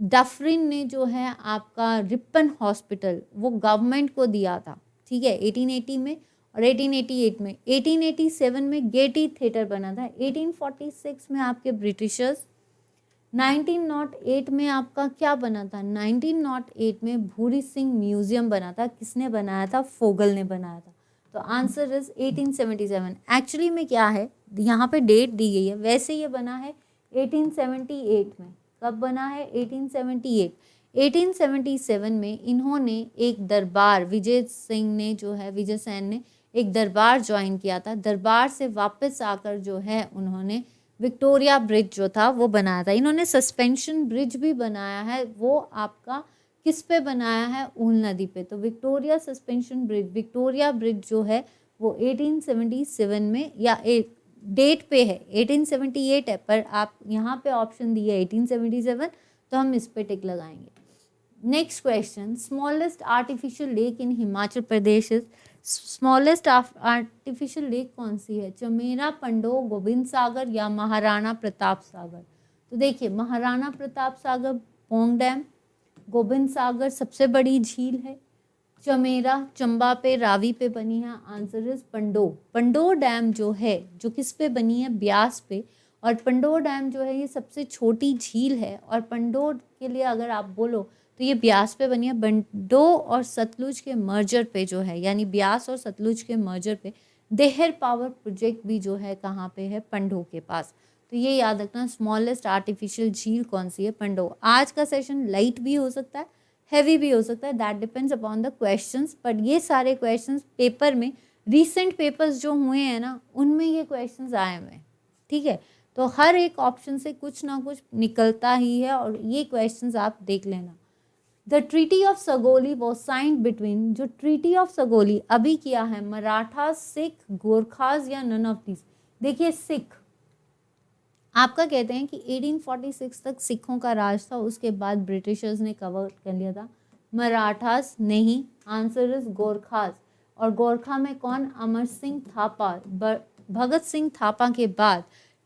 डफरिन ने जो है आपका रिपन हॉस्पिटल वो गवर्नमेंट को दिया था, ठीक है, 1880 में और 1888 में। 1887 में गेटी थिएटर बना था। 1846 में आपके ब्रिटिशर्स। 1908 में आपका क्या बना था, 1908 में भूरी सिंह म्यूजियम बना था। किसने बनाया था, फोगल ने बनाया था। तो आंसर इज 1877। एक्चुअली में क्या है, यहाँ पे डेट दी गई है, वैसे ये बना है 1878 में। कब बना है, 1878। 1877 में इन्होंने एक दरबार, विजय सिंह ने जो है, विजय सेन ने एक दरबार ज्वाइन किया था। दरबार से वापस आकर जो है उन्होंने विक्टोरिया ब्रिज जो था वो बनाया था। इन्होंने सस्पेंशन ब्रिज भी बनाया है, वो आपका किस पे बनाया है, ऊल नदी पे। तो Victoria suspension bridge, Victoria bridge जो है वो 1877 में, या एक डेट पे है 1878 है, पर आप यहाँ पे ऑप्शन दिया 1877, तो हम इस पे टिक लगाएंगे। Next question, smallest artificial lake in Himachal Pradesh is. Smallest artificial lake कौन सी है, चमेरा, पंडो, गोविंद सागर या महाराणा प्रताप सागर। तो देखिए महाराणा प्रताप सागर पोंग डैम, गोविंद सागर सबसे बड़ी झील है, चमेरा चंबा पे, रावी पे बनी है। Answer is Pando. Pando dam जो है, जो किस पे बनी है, ब्यास पे। और पंडो डैम जो है ये सबसे छोटी झील है, और पंडो के लिए अगर आप बोलो तो ये ब्यास पे बनी है। पंडो और सतलुज के मर्जर पे जो है, यानी ब्यास और सतलुज के मर्जर पे देहर पावर प्रोजेक्ट भी जो है कहाँ पे है, पंडो के पास। तो ये याद रखना, स्मॉलेस्ट आर्टिफिशियल झील कौन सी है, पंडो। आज का सेशन लाइट भी हो सकता है, हैवी भी हो सकता है, that depends upon the questions. But ये सारे क्वेश्चंस पेपर में, रीसेंट पेपर्स जो हुए हैं ना, उनमें ये क्वेश्चंस आए हुए हैं, ठीक है। तो हर एक ऑप्शन से कुछ ना कुछ निकलता ही है, और ये क्वेश्चंस आप देख लेना। The treaty of Sugauli was signed between, जो ट्रीटी ऑफ सगोली अभी किया है मराठा, सिख, गोरखास या नन ऑफ दीज। देखिए सिख आपका कहते हैं कि 1846 तक सिखों का राज था, उसके बाद ब्रिटिशर्स ने कवर कर लिया था। मराठास नहीं, आंसर इज गोरखास। और गोरखा में कौन? अमर सिंह थापा। भगत सिंह थापा के बाद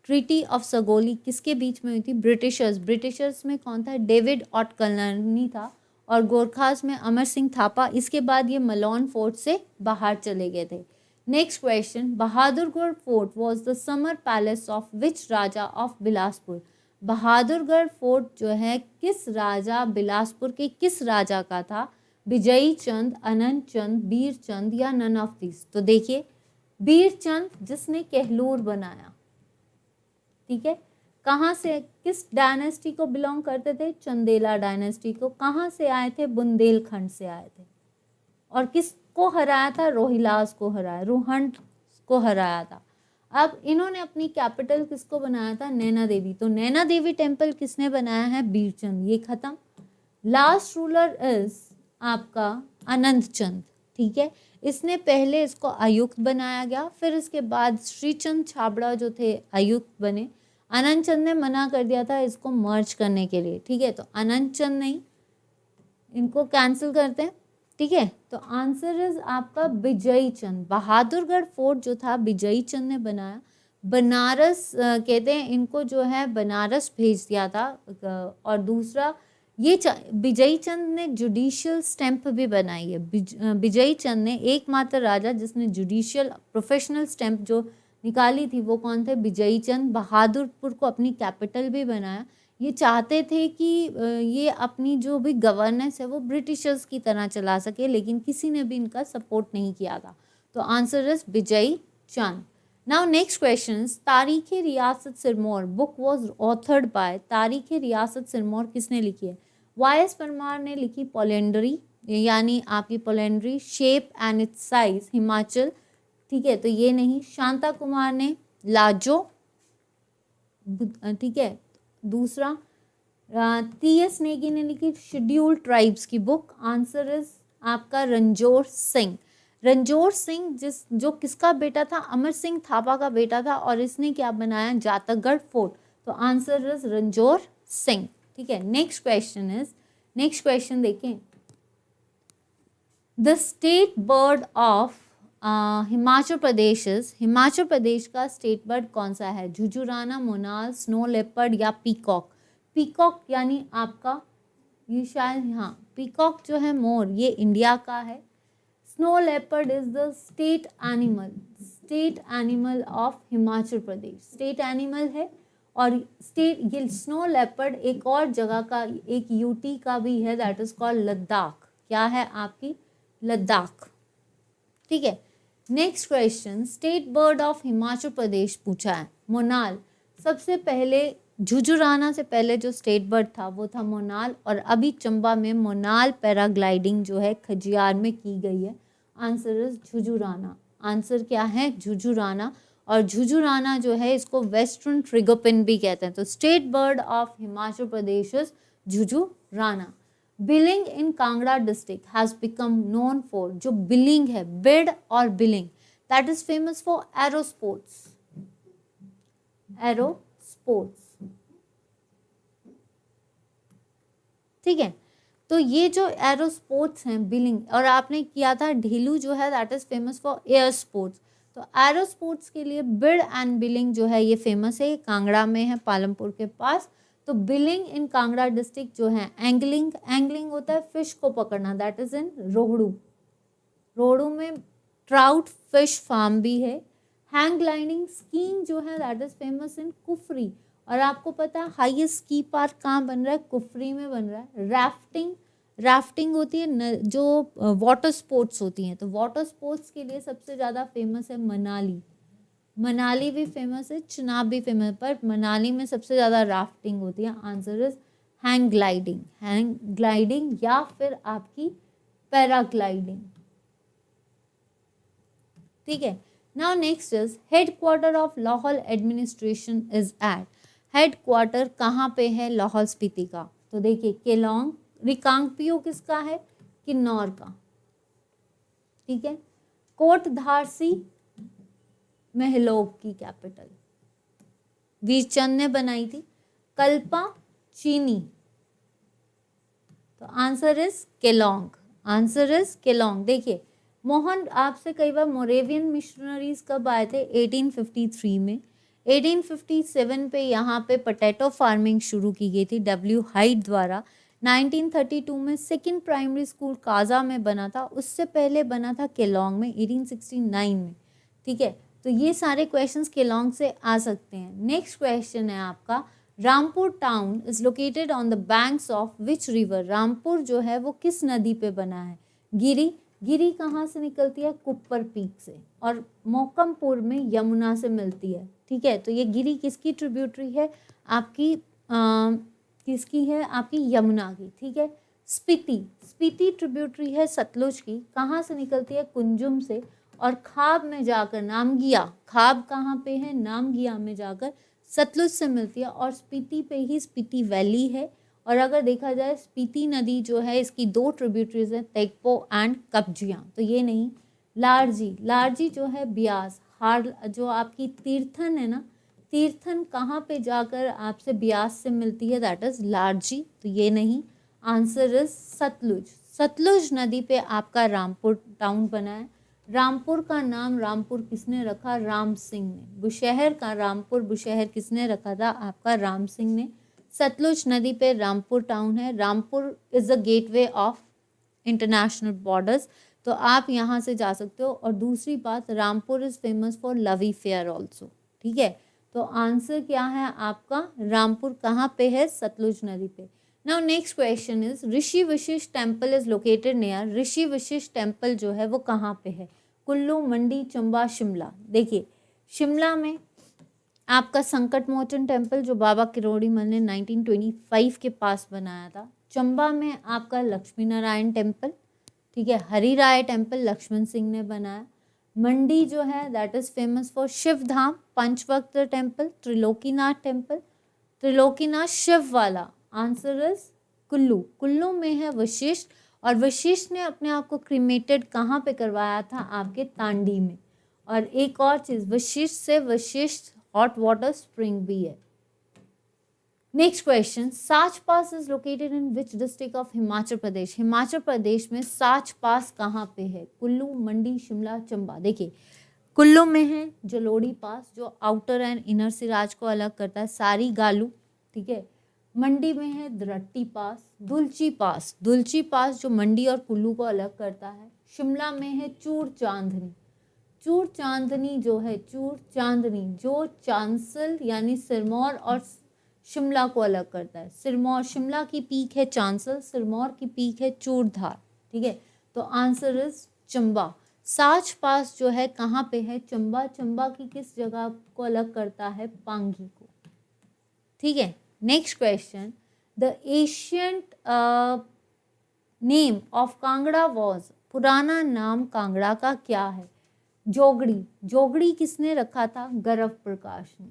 ट्रीटी ऑफ सगोली किसके बीच में हुई थी? ब्रिटिशर्स में कौन था? डेविड ऑटकलनी था। और गोरखास में अमर सिंह थापा। इसके बाद ये मलोन फोर्ट से बाहर चले गए थे। Next question, Bahadurgarh fort was the summer palace of which Raja of Bilaspur. Bahadurgarh fort जो है किस राजा, बिलासपुर के किस राजा का था? विजयी चंद, अनंत चंद, बीर चंद या नन ऑफ दिस। तो देखिए बीर चंद जिसने केहलूर बनाया, ठीक है। कहाँ से, किस डायनेस्टी को बिलोंग करते थे? चंदेला डायनेस्टी को। कहाँ से आए थे? बुंदेलखंड से आए थे। और किसको हराया था? रोहिलास को हराया, रोहंट को हराया था। अब इन्होंने अपनी कैपिटल किसको बनाया था? नैना देवी। तो नैना देवी टेम्पल किसने बनाया है? बीरचंद। ये खत्म। लास्ट रूलर इज आपका अनंत चंद, ठीक है। इसने पहले इसको आयुक्त बनाया गया, फिर इसके बाद श्रीचंद छाबड़ा जो थे आयुक्त बने। अनंत चंद ने मना कर दिया था इसको मर्ज करने के लिए, ठीक है। तो अनंत चंद नहीं, इनको कैंसिल करते हैं, ठीक है। तो आंसर इज आपका विजयी चंद। बहादुरगढ़ फोर्ट जो था विजयी चंद ने बनाया। बनारस कहते हैं इनको जो है बनारस भेज दिया था। और दूसरा ये विजयी चंद ने जुडिशियल स्टैंप भी बनाई है। विजयी चंद ने एकमात्र राजा जिसने जुडिशियल प्रोफेशनल स्टैंप जो निकाली थी वो कौन थे? विजयी चंद। बहादुरपुर को अपनी कैपिटल भी बनाया। ये चाहते थे कि ये अपनी जो भी गवर्नेंस है वो ब्रिटिशर्स की तरह चला सके, लेकिन किसी ने भी इनका सपोर्ट नहीं किया था। तो आंसर इज विजयी चंद। नाउ नेक्स्ट क्वेश्चन, तारीख रियासत Sirmaur book was authored bye. तारीख रियासत सिरमौर किसने लिखी है? वाई.एस. परमार ने लिखी। पोलेंडरी यानी आपकी polyandry, shape and its size, Himachal, ठीक है। तो ये नहीं। शांता कुमार ने लाजो, ठीक है। दूसरा टी.एस. नेगी ने लिखी शेड्यूल्ड ट्राइब्स की बुक। आंसर इज आपका रणजोर सिंह। रणजोर सिंह जो किसका बेटा था? अमर सिंह थापा का बेटा था। और इसने क्या बनाया? जातकगढ़ फोर्ट। तो आंसर इज रणजोर सिंह, ठीक है। नेक्स्ट क्वेश्चन देखें, the state bird of Himachal Pradesh का स्टेट बर्ड कौन सा है? झुझुराना, मोनाल, स्नो लेपर्ड या पीकॉक। पीकॉक यानी आपका ये शायद, हाँ, पीकॉक जो है मोर, ये इंडिया का है। Snow leopard is the state animal of Himachal Pradesh, state animal है। और स्टेट ये स्नो लेपर्ड एक और जगह का, एक यूटी का भी है, दैट इज कॉल्ड लद्दाख। क्या है आपकी? लद्दाख, ठीक है। Next question, state bird of Himachal Pradesh पूछा है। मोनाल। सबसे पहले झुझुराना से पहले जो स्टेट बर्ड था वो था मोनाल। और अभी चंबा में मोनाल पैराग्लाइडिंग जो है खजियार में की गई है। Answer is झुझुराना। आंसर क्या है? झुझुराना। और झुझुराना जो है इसको वेस्टर्न ट्रिगोपिन भी कहते हैं। तो state bird of Himachal Pradesh is Jujurana. Billing in Kangra district has become known for, जो बिलिंग है, बिड और Billing, that is famous for aero sports. ठीक है। तो ये जो एरो स्पोर्ट्स हैं, बिलिंग, और आपने किया था ढीलू जो है that is famous for air sports. तो एरो स्पोर्ट्स के लिए बिड एंड बिलिंग जो है ये फेमस है। कांगड़ा में है, पालमपुर के पास। तो बिलिंग इन कांगड़ा डिस्ट्रिक्ट जो है, एंगलिंग होता है फिश को पकड़ना, दैट इज इन रोहड़ू में ट्राउट फिश फार्म भी है। हैंग ग्लाइडिंग, स्कीइंग जो है that is famous in Kufri. और आपको पता है हाईएस्ट स्की पार्क कहाँ बन रहा है? कुफरी में बन रहा है। राफ्टिंग होती है जो वाटर स्पोर्ट्स होती हैं। तो वाटर स्पोर्ट्स के लिए सबसे ज़्यादा फेमस है मनाली भी फेमस है, चिनाब भी फेमस है, पर मनाली में सबसे ज़्यादा राफ्टिंग होती है। आंसर इज हैंग ग्लाइडिंग या फिर आपकी पैराग्लाइडिंग, ठीक है। Now next is headquarter of Lahaul administration is at. Headquarter कहाँ पे है लाहौल स्पीति का? तो देखिए केलोंग, रिकांगपियो किसका है? किन्नौर का। ठीक है। कोटधारसी महलोक की कैपिटल वीरचंद ने बनाई थी। कल्पा चीनी, तो answer is Kelong. Answer is Kelong. देखिए मोहन, आपसे कई बार मोरेवियन मिशनरीज कब आए थे? 1853 में। 1857 पे यहाँ पे पोटैटो फार्मिंग शुरू की गई थी डब्ल्यू हाइट द्वारा। 1932 में सेकंड प्राइमरी स्कूल काजा में बना था, उससे पहले बना था केलोंग में 1869 में। ठीक है, तो ये सारे क्वेश्चंस केलोंग से आ सकते हैं। नेक्स्ट क्वेश्चन है आपका, Rampur town is located on the banks of which river? Rampur जो है वो किस नदी पे बना है? गिरी। गिरी कहाँ से निकलती है? कुप्पर पीक से। और मोकमपुर में यमुना से मिलती है। ठीक है, तो ये गिरी किसकी ट्रिब्यूटरी है? आपकी किसकी है? आपकी यमुना की। ठीक है। स्पीति, स्पीति ट्रिब्यूटरी है सतलुज की। कहाँ से निकलती है? कुंजुम से। और खाब में जाकर नामगिया, खाब कहाँ पे है? नामगिया में जाकर सतलुज से मिलती है। और स्पीति पे ही स्पीति वैली है। और अगर देखा जाए स्पीति नदी जो है इसकी दो ट्रिब्यूटरीज हैं, तेगपो एंड कब्जियाँ, तो ये नहीं। लारजी, लारजी जो है ब्यास, हार जो आपकी तीर्थन है ना, तीर्थन कहाँ पे जाकर आपसे ब्यास से मिलती है? दैट इज लारजी, तो ये नहीं। Answer is Sutlej. सतलुज नदी पे आपका रामपुर टाउन बना है। रामपुर का नाम रामपुर किसने रखा? राम सिंह ने। बुशहर का रामपुर बुशहर किसने रखा था? आपका राम सिंह ने। सतलुज नदी पे रामपुर टाउन है। Rampur is the gateway of international borders, तो आप यहाँ से जा सकते हो। और दूसरी बात, Rampur is famous for Lavi fair also. ठीक है, तो आंसर क्या है आपका? रामपुर कहाँ पे है? सतलुज नदी पे। Now next question is, Rishi Vashishtha temple is located near? Rishi Vashishtha temple जो है वो कहाँ पे है? कुल्लू, मंडी, चंबा, शिमला। देखिए शिमला में आपका संकट मोचन टेम्पल जो बाबा किरोड़ी मल ने 1925 के पास बनाया था। चंबा में आपका लक्ष्मी नारायण टेम्पल। ठीक है, हरि राय टेम्पल लक्ष्मण सिंह ने बनाया। मंडी जो है that is famous for Shiv Dham, Panchvaktra temple, Trilokinath temple, Trilokinath Shiv वाला। Answer is Kullu. कुल्लू में है वशिष्ठ, और वशिष्ठ ने अपने आप को क्रीमेटेड कहाँ पे करवाया था? आपके तांडी में। और एक और चीज, वशिष्ठ से वशिष्ठ हॉट वाटर स्प्रिंग भी है। Next question, Sach pass is located in which district of Himachal Pradesh? Himachal Pradesh में साच पास कहाँ पे है? कुल्लू, मंडी, शिमला, चंबा। देखिए कुल्लू में है जलोड़ी पास जो आउटर एंड इनर सिराज को अलग करता है, सारी गालू। ठीक है, मंडी में है द्रट्टी पास, दुलची पास, दुलची पास जो मंडी और कुल्लू को अलग करता है। शिमला में है चूर चांदनी, चूर चांदनी जो है, चूर चांदनी जो चांसल यानी सिरमौर और शिमला को अलग करता है। सिरमौर, शिमला की पीक है चांसल, सिरमौर की पीक है चूरधार। ठीक है, तो आंसर इज चंबा। साच पास जो है कहाँ पे है? चंबा। चंबा की किस जगह को अलग करता है? पांगी को। ठीक है, next question, the ancient name of Kangra was? पुराना नाम कांगड़ा का क्या है? जोगड़ी। जोगड़ी किसने रखा था? गरव प्रकाश ने।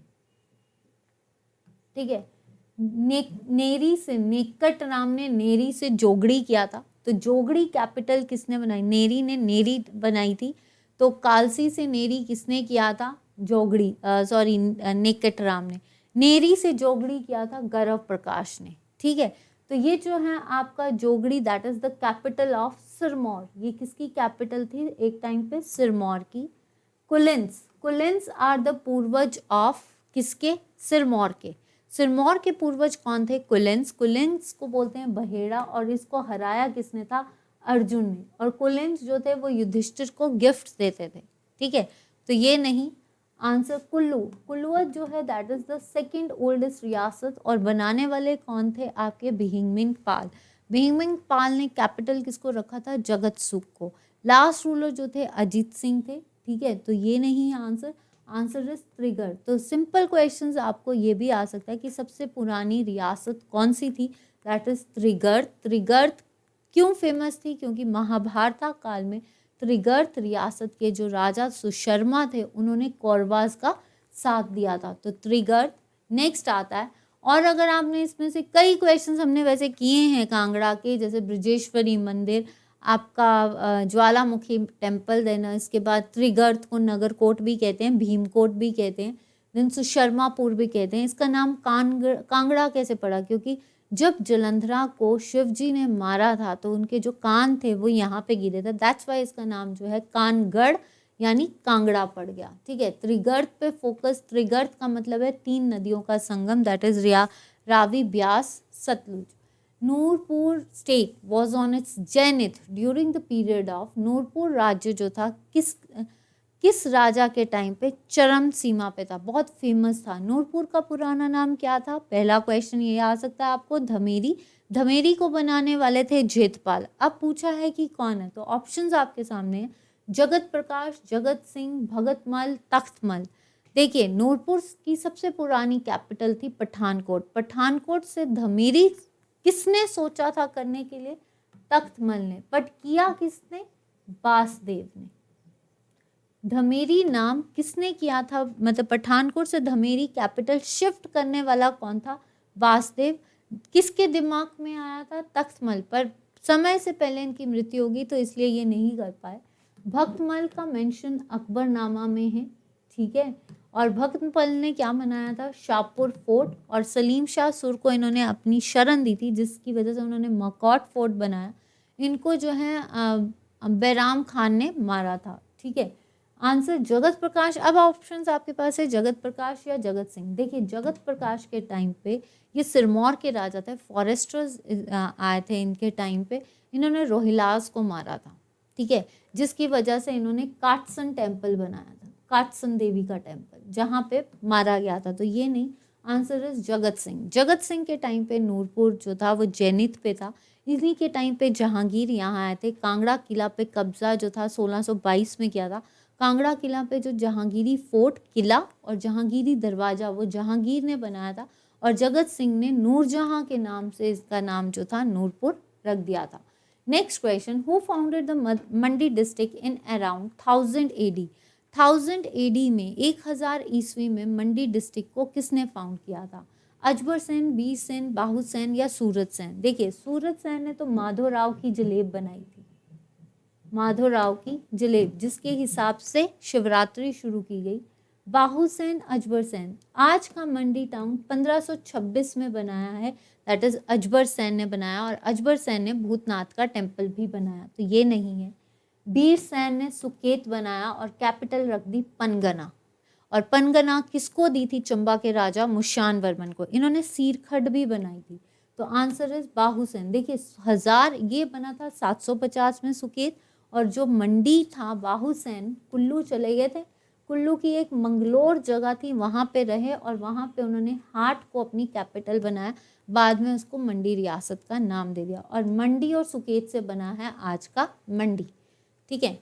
ठीक है, नेरी से, नेकट राम ने नेरी से जोगड़ी किया था। तो जोगड़ी कैपिटल किसने बनाई? नेरी ने नेरी बनाई थी। तो कालसी से नेरी किसने किया था? जोगड़ी, सॉरी नेकट राम ने। नेरी से जोगड़ी किया था गरव प्रकाश ने। ठीक है, तो ये जो है आपका Jogri that is the capital of Sirmaur. ये किसकी कैपिटल थी एक टाइम पे? सिरमौर की। कुलिन्स, कुलिन्स आर द पूर्वज ऑफ किसके? सिरमौर के। सिरमौर के पूर्वज कौन थे? कुलिन्स। कुलिन्स को बोलते हैं बहेड़ा, और इसको हराया किसने था? अर्जुन ने। और कुलिन्स जो थे वो युधिष्ठिर को गिफ्ट देते थे। ठीक है, तो ये नहीं। आंसर कुल्लू। कुल्लूअत जो है that is the second oldest रियासत, और बनाने वाले कौन थे? आपके बिहिंगमिंग पाल। बिहिंगमिंग पाल ने कैपिटल किसको रखा था? जगत सुख को। लास्ट रूलर जो थे अजीत सिंह थे। ठीक है, तो ये नहीं है आंसर। Answer is त्रिगढ़। तो सिंपल क्वेश्चंस आपको ये भी आ सकता है कि सबसे पुरानी रियासत कौन सी थी? That is त्रिगढ़। त्रिगढ़ क्यों फेमस थी? क्योंकि महाभारत काल में त्रिगढ़ रियासत के जो राजा सुशर्मा थे उन्होंने कौरवास का साथ दिया था, तो त्रिगढ़। नेक्स्ट आता है और अगर आपने इसमें से कई क्वेश्चंस हमने वैसे किए हैं कांगड़ा के, जैसे ब्रजेश्वरी मंदिर, आपका ज्वालामुखी टेम्पल, देना इसके बाद त्रिगर्त को नगरकोट भी कहते हैं, भीमकोट भी कहते हैं, देन सुशर्मापुर भी कहते हैं। इसका नाम कांगड़ा कैसे पड़ा? क्योंकि जब जलंधरा को शिवजी ने मारा था तो उनके जो कान थे वो यहाँ पे गिरे थे, दैट्स वाई इसका नाम जो है कानगढ़ यानी कांगड़ा पड़ गया। ठीक है, त्रिगर्त पे फोकस, त्रिगर्त का मतलब है 3 नदियों का संगम, that is Ravi, Beas, Sutlej. Nurpur state was on its zenith during the period of, Nurpur राज्य जो था किस राजा के टाइम पे चरम सीमा पे था, बहुत फेमस था। नूरपुर का पुराना नाम क्या था? पहला क्वेश्चन ये आ सकता है आपको, धमेरी। धमेरी को बनाने वाले थे जेतपाल। अब पूछा है कि कौन है, तो ऑप्शंस आपके सामने है, जगत प्रकाश, जगत सिंह, भगतमल, तख्तमल। देखिए, नूरपुर की सबसे पुरानी कैपिटल थी पठानकोट। पठानकोट से धमेरी किसने सोचा था करने के लिए? तख्तमल ने। बट किया किसने? बासदेव ने। धमेरी नाम किसने किया था, मतलब पठानकोट से धमेरी कैपिटल शिफ्ट करने वाला कौन था? बासदेव। किसके दिमाग में आया था? तख्तमल। पर समय से पहले इनकी मृत्यु होगी तो इसलिए ये नहीं कर पाए। भक्तमल का मेंशन अकबरनामा में है। ठीक है, और भक्तमल ने क्या बनाया था? शाहपुर फोर्ट, और सलीम शाह सुर को इन्होंने अपनी शरण दी थी जिसकी वजह से उन्होंने मकौट फोर्ट बनाया। इनको जो है बैराम खान ने मारा था। ठीक है, आंसर जगत प्रकाश। अब ऑप्शंस आपके पास है, जगत प्रकाश या जगत सिंह। देखिए, जगत प्रकाश के टाइम पे ये सिरमौर के राजा थे, फॉरेस्टर्स आए थे इनके टाइम पे, इन्होंने रोहिलास को मारा था। ठीक है, जिसकी वजह से इन्होंने काटसन टेम्पल बनाया था, काटसन देवी का टेम्पल, जहाँ पे मारा गया था। तो ये नहीं, आंसर इज जगत सिंह। जगत सिंह के टाइम पे नूरपुर जो था वो जैनित पे था। इन्हीं के टाइम पे जहांगीर यहाँ आए थे। कांगड़ा किला पे कब्जा जो था 1622 में किया था। कांगड़ा किला पे जो जहांगीरी फोर्ट, किला और जहांगीरी दरवाजा वो जहांगीर ने बनाया था, और जगत सिंह ने नूरजहां के नाम से इसका नाम जो था नूरपुर रख दिया था। Next question, who founded the Mandi district in around 1000 AD? 1000 AD में 1000 ईस्वी में मंडी डिस्ट्रिक्ट को किसने फाउंड किया था? अजबर सेन, बीर सेन, बाहू सेन या सूरत सेन? देखिए, सूरत सेन ने तो माधोराव की जलेब बनाई थी, माधोराव की जलेब, जिसके हिसाब से शिवरात्रि शुरू की गई। बाहू सेन, अजबर सेन। आज का मंडी टाउन 1526 में बनाया है, दैट इज अजबर सेन ने बनाया, और अजबर सेन ने भूतनाथ का टेम्पल भी बनाया, तो ये नहीं है। बीर सेन ने सुकेत बनाया और कैपिटल रख दी पनगना, और पनगना किसको दी थी? चंबा के राजा मुशान वर्मन को। इन्होंने सीरखड भी बनाई थी, तो आंसर इज बाहू सेन। देखिए, 1000 ये बना था 750 में सुकेत, और जो मंडी था बाहू सेन कुल्लू चले गए थे। कुल्लू की एक मंगलोर जगह थी, वहाँ पे रहे और वहाँ पे उन्होंने हाट को अपनी कैपिटल बनाया, बाद में उसको मंडी रियासत का नाम दे दिया, और मंडी और सुकेत से बना है आज का मंडी। ठीक है,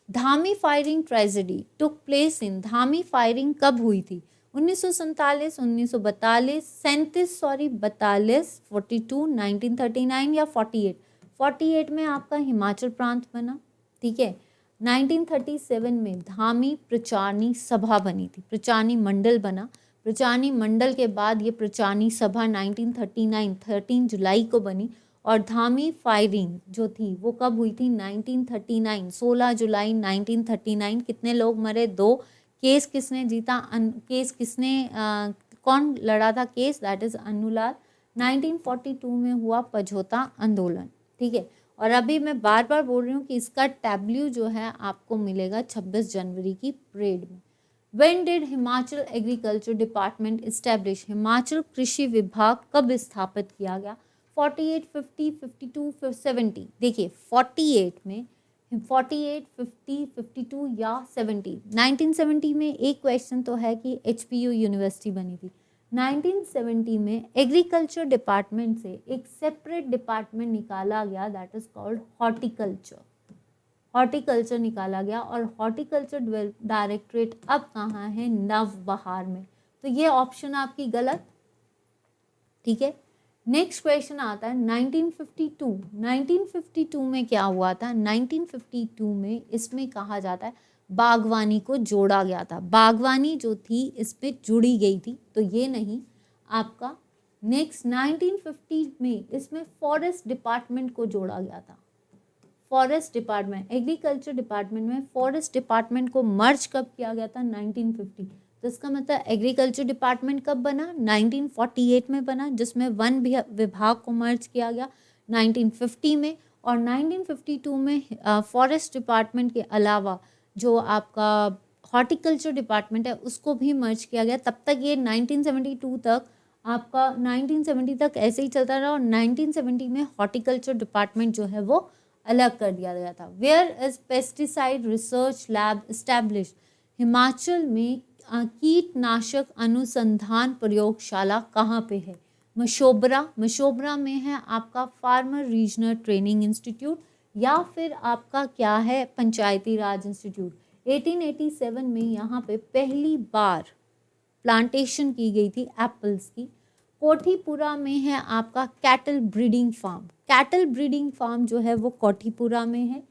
Dhami firing tragedy took place in, Dhami firing कब हुई थी? 1947, 1942, 37 सॉरी 42, 42, 1939 या 48? 48 में आपका हिमाचल प्रांत बना। ठीक है, 1937 में धामी प्रचारणी सभा बनी थी, प्रचारणी मंडल बना। प्रचारणी मंडल के बाद ये प्रचारणी सभा 1939 13 जुलाई को बनी, और धामी फायरिंग जो थी वो कब हुई थी? 1939, 16 जुलाई 1939। कितने लोग मरे? 2। केस किसने जीता? केस किसने कौन लड़ा था केस? That is अन्नूलाल। 1942 में हुआ पझोता आंदोलन। ठीक है, और अभी मैं बार बार बोल रही हूँ कि इसका टैब्ल्यू जो है आपको मिलेगा 26 जनवरी की परेड में। When did Himachal agriculture department establish? Himachal कृषि विभाग कब स्थापित किया गया? 48, 50, 52, 70? देखिए, 48 में 48, 50, 52 या 70? 1970 में एक क्वेश्चन तो है कि HPU यूनिवर्सिटी बनी थी। 1970 में एग्रीकल्चर डिपार्टमेंट से एक सेपरेट डिपार्टमेंट निकाला गया, that is called horticulture. Horticulture निकाला गया, और हॉर्टिकल्चर डायरेक्टरेट अब कहाँ है? नवबहार में। तो ये ऑप्शन आपकी गलत। ठीक है, नेक्स्ट क्वेश्चन आता है 1952। 1952 में क्या हुआ था? 1952 में इसमें कहा जाता है बागवानी को जोड़ा गया था, बागवानी जो थी इस पे जुड़ी गई थी, तो ये नहीं, आपका नेक्स्ट 1950 में इसमें फॉरेस्ट डिपार्टमेंट को जोड़ा गया था। फॉरेस्ट डिपार्टमेंट, एग्रीकल्चर डिपार्टमेंट में फॉरेस्ट डिपार्टमेंट को मर्ज कब किया गया था? 1950। तो इसका मतलब एग्रीकल्चर डिपार्टमेंट कब बना? 1948 में बना, जिसमें वन विभाग को मर्ज किया गया 1950 में। और 1952 में फॉरेस्ट डिपार्टमेंट के अलावा जो आपका हॉर्टिकल्चर डिपार्टमेंट है उसको भी मर्ज किया गया। तब तक ये 1972 तक आपका 1970 तक ऐसे ही चलता रहा और 1970 में हॉर्टिकल्चर डिपार्टमेंट जो है वो अलग कर दिया गया था। Where is pesticide research lab establish? Himachal में कीटनाशक अनुसंधान प्रयोगशाला कहाँ पे है? मशोबरा। मशोबरा में है आपका फार्मर रीजनल ट्रेनिंग इंस्टीट्यूट, या फिर आपका क्या है, पंचायती राज इंस्टीट्यूट। 1887 में यहाँ पे पहली बार प्लांटेशन की गई थी एप्पल्स की। कोठीपुरा में है आपका cattle breeding farm. Cattle breeding farm जो है वो कोठीपुरा में है।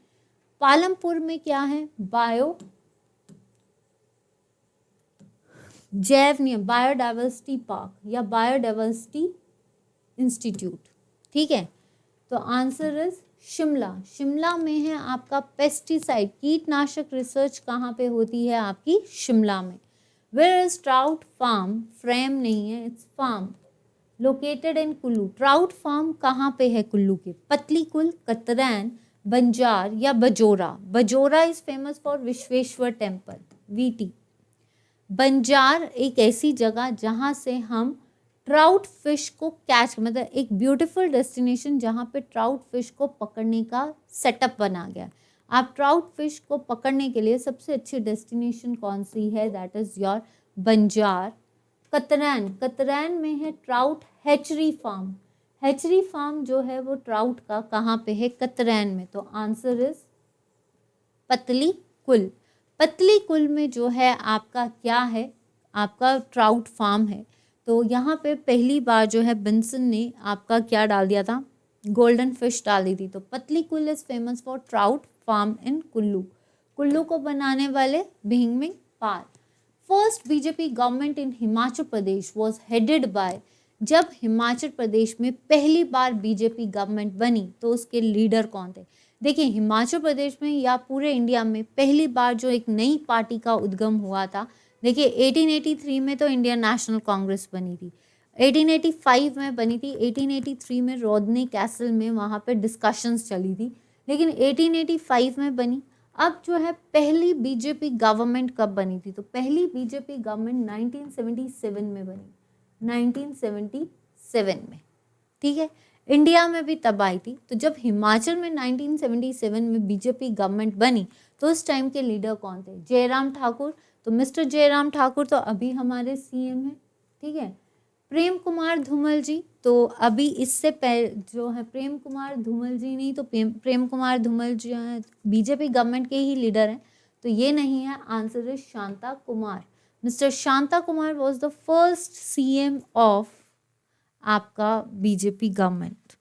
पालमपुर में क्या है? बायोडाइवर्सिटी पार्क या बायोडाइवर्सिटी इंस्टीट्यूट। ठीक है, तो आंसर इज शिमला। शिमला में है आपका पेस्टिसाइड, कीटनाशक रिसर्च कहाँ पे होती है? आपकी शिमला में। Where is trout farm? Frame नहीं है, it's farm, located in Kullu. Trout farm कहाँ पे है कुल्लू के? पतली कुल, कतरैन, बंजार या Bajaura. Bajaura is famous for Vishweshwar temple, VT. Banjar एक ऐसी जगह जहाँ से हम ट्राउट फिश को कैच, मतलब एक ब्यूटीफुल डेस्टिनेशन जहाँ पे ट्राउट फिश को पकड़ने का सेटअप बना गया। आप ट्राउट फिश को पकड़ने के लिए सबसे अच्छी डेस्टिनेशन कौन सी है? That is your Banjar. Katrain, Katrain में है trout hatchery farm. Hatchery farm जो है वो ट्राउट का कहाँ पे है? कतरैन में। तो आंसर इज पतली कुल। पतली कुल में जो है आपका क्या है? आपका ट्राउट फार्म है। तो यहाँ पे पहली बार जो है बिन्सन ने आपका क्या डाल दिया था? गोल्डन फिश डाल दी थी। तो Patlikuhl is famous for trout farm in Kullu. Kullu को बनाने वाले भिंगमिंग पाल। First BJP government in Himachal Pradesh was headed by. जब हिमाचल प्रदेश में पहली बार बीजेपी गवर्नमेंट बनी तो उसके लीडर कौन थे? देखिए, हिमाचल प्रदेश में या पूरे इंडिया में पहली बार जो एक नई पार्टी का उद्गम हुआ था, देखिए 1883 में तो इंडियन नेशनल कांग्रेस बनी थी, 1885 में बनी थी, 1883 में रोडनी कैसल में वहाँ पे डिस्कशंस चली थी, लेकिन 1885 में बनी। अब जो है पहली बीजेपी गवर्नमेंट कब बनी थी? तो पहली बीजेपी गवर्नमेंट 1977 में बनी, 1977 में। ठीक है, इंडिया में भी तब आई थी। तो जब हिमाचल में 1977 में बीजेपी गवर्नमेंट बनी तो उस टाइम के लीडर कौन थे? जयराम ठाकुर। तो मिस्टर जयराम ठाकुर तो अभी हमारे सीएम हैं। ठीक है, प्रेम कुमार धूमल जी, तो अभी इससे पहले जो है प्रेम कुमार धूमल जी नहीं, तो प्रेम कुमार धूमल जी हैं बीजेपी गवर्नमेंट के ही लीडर हैं, तो ये नहीं है। Answer is Shanta Kumar. Mister Shanta Kumar was the first CM of आपका बीजेपी गवर्नमेंट।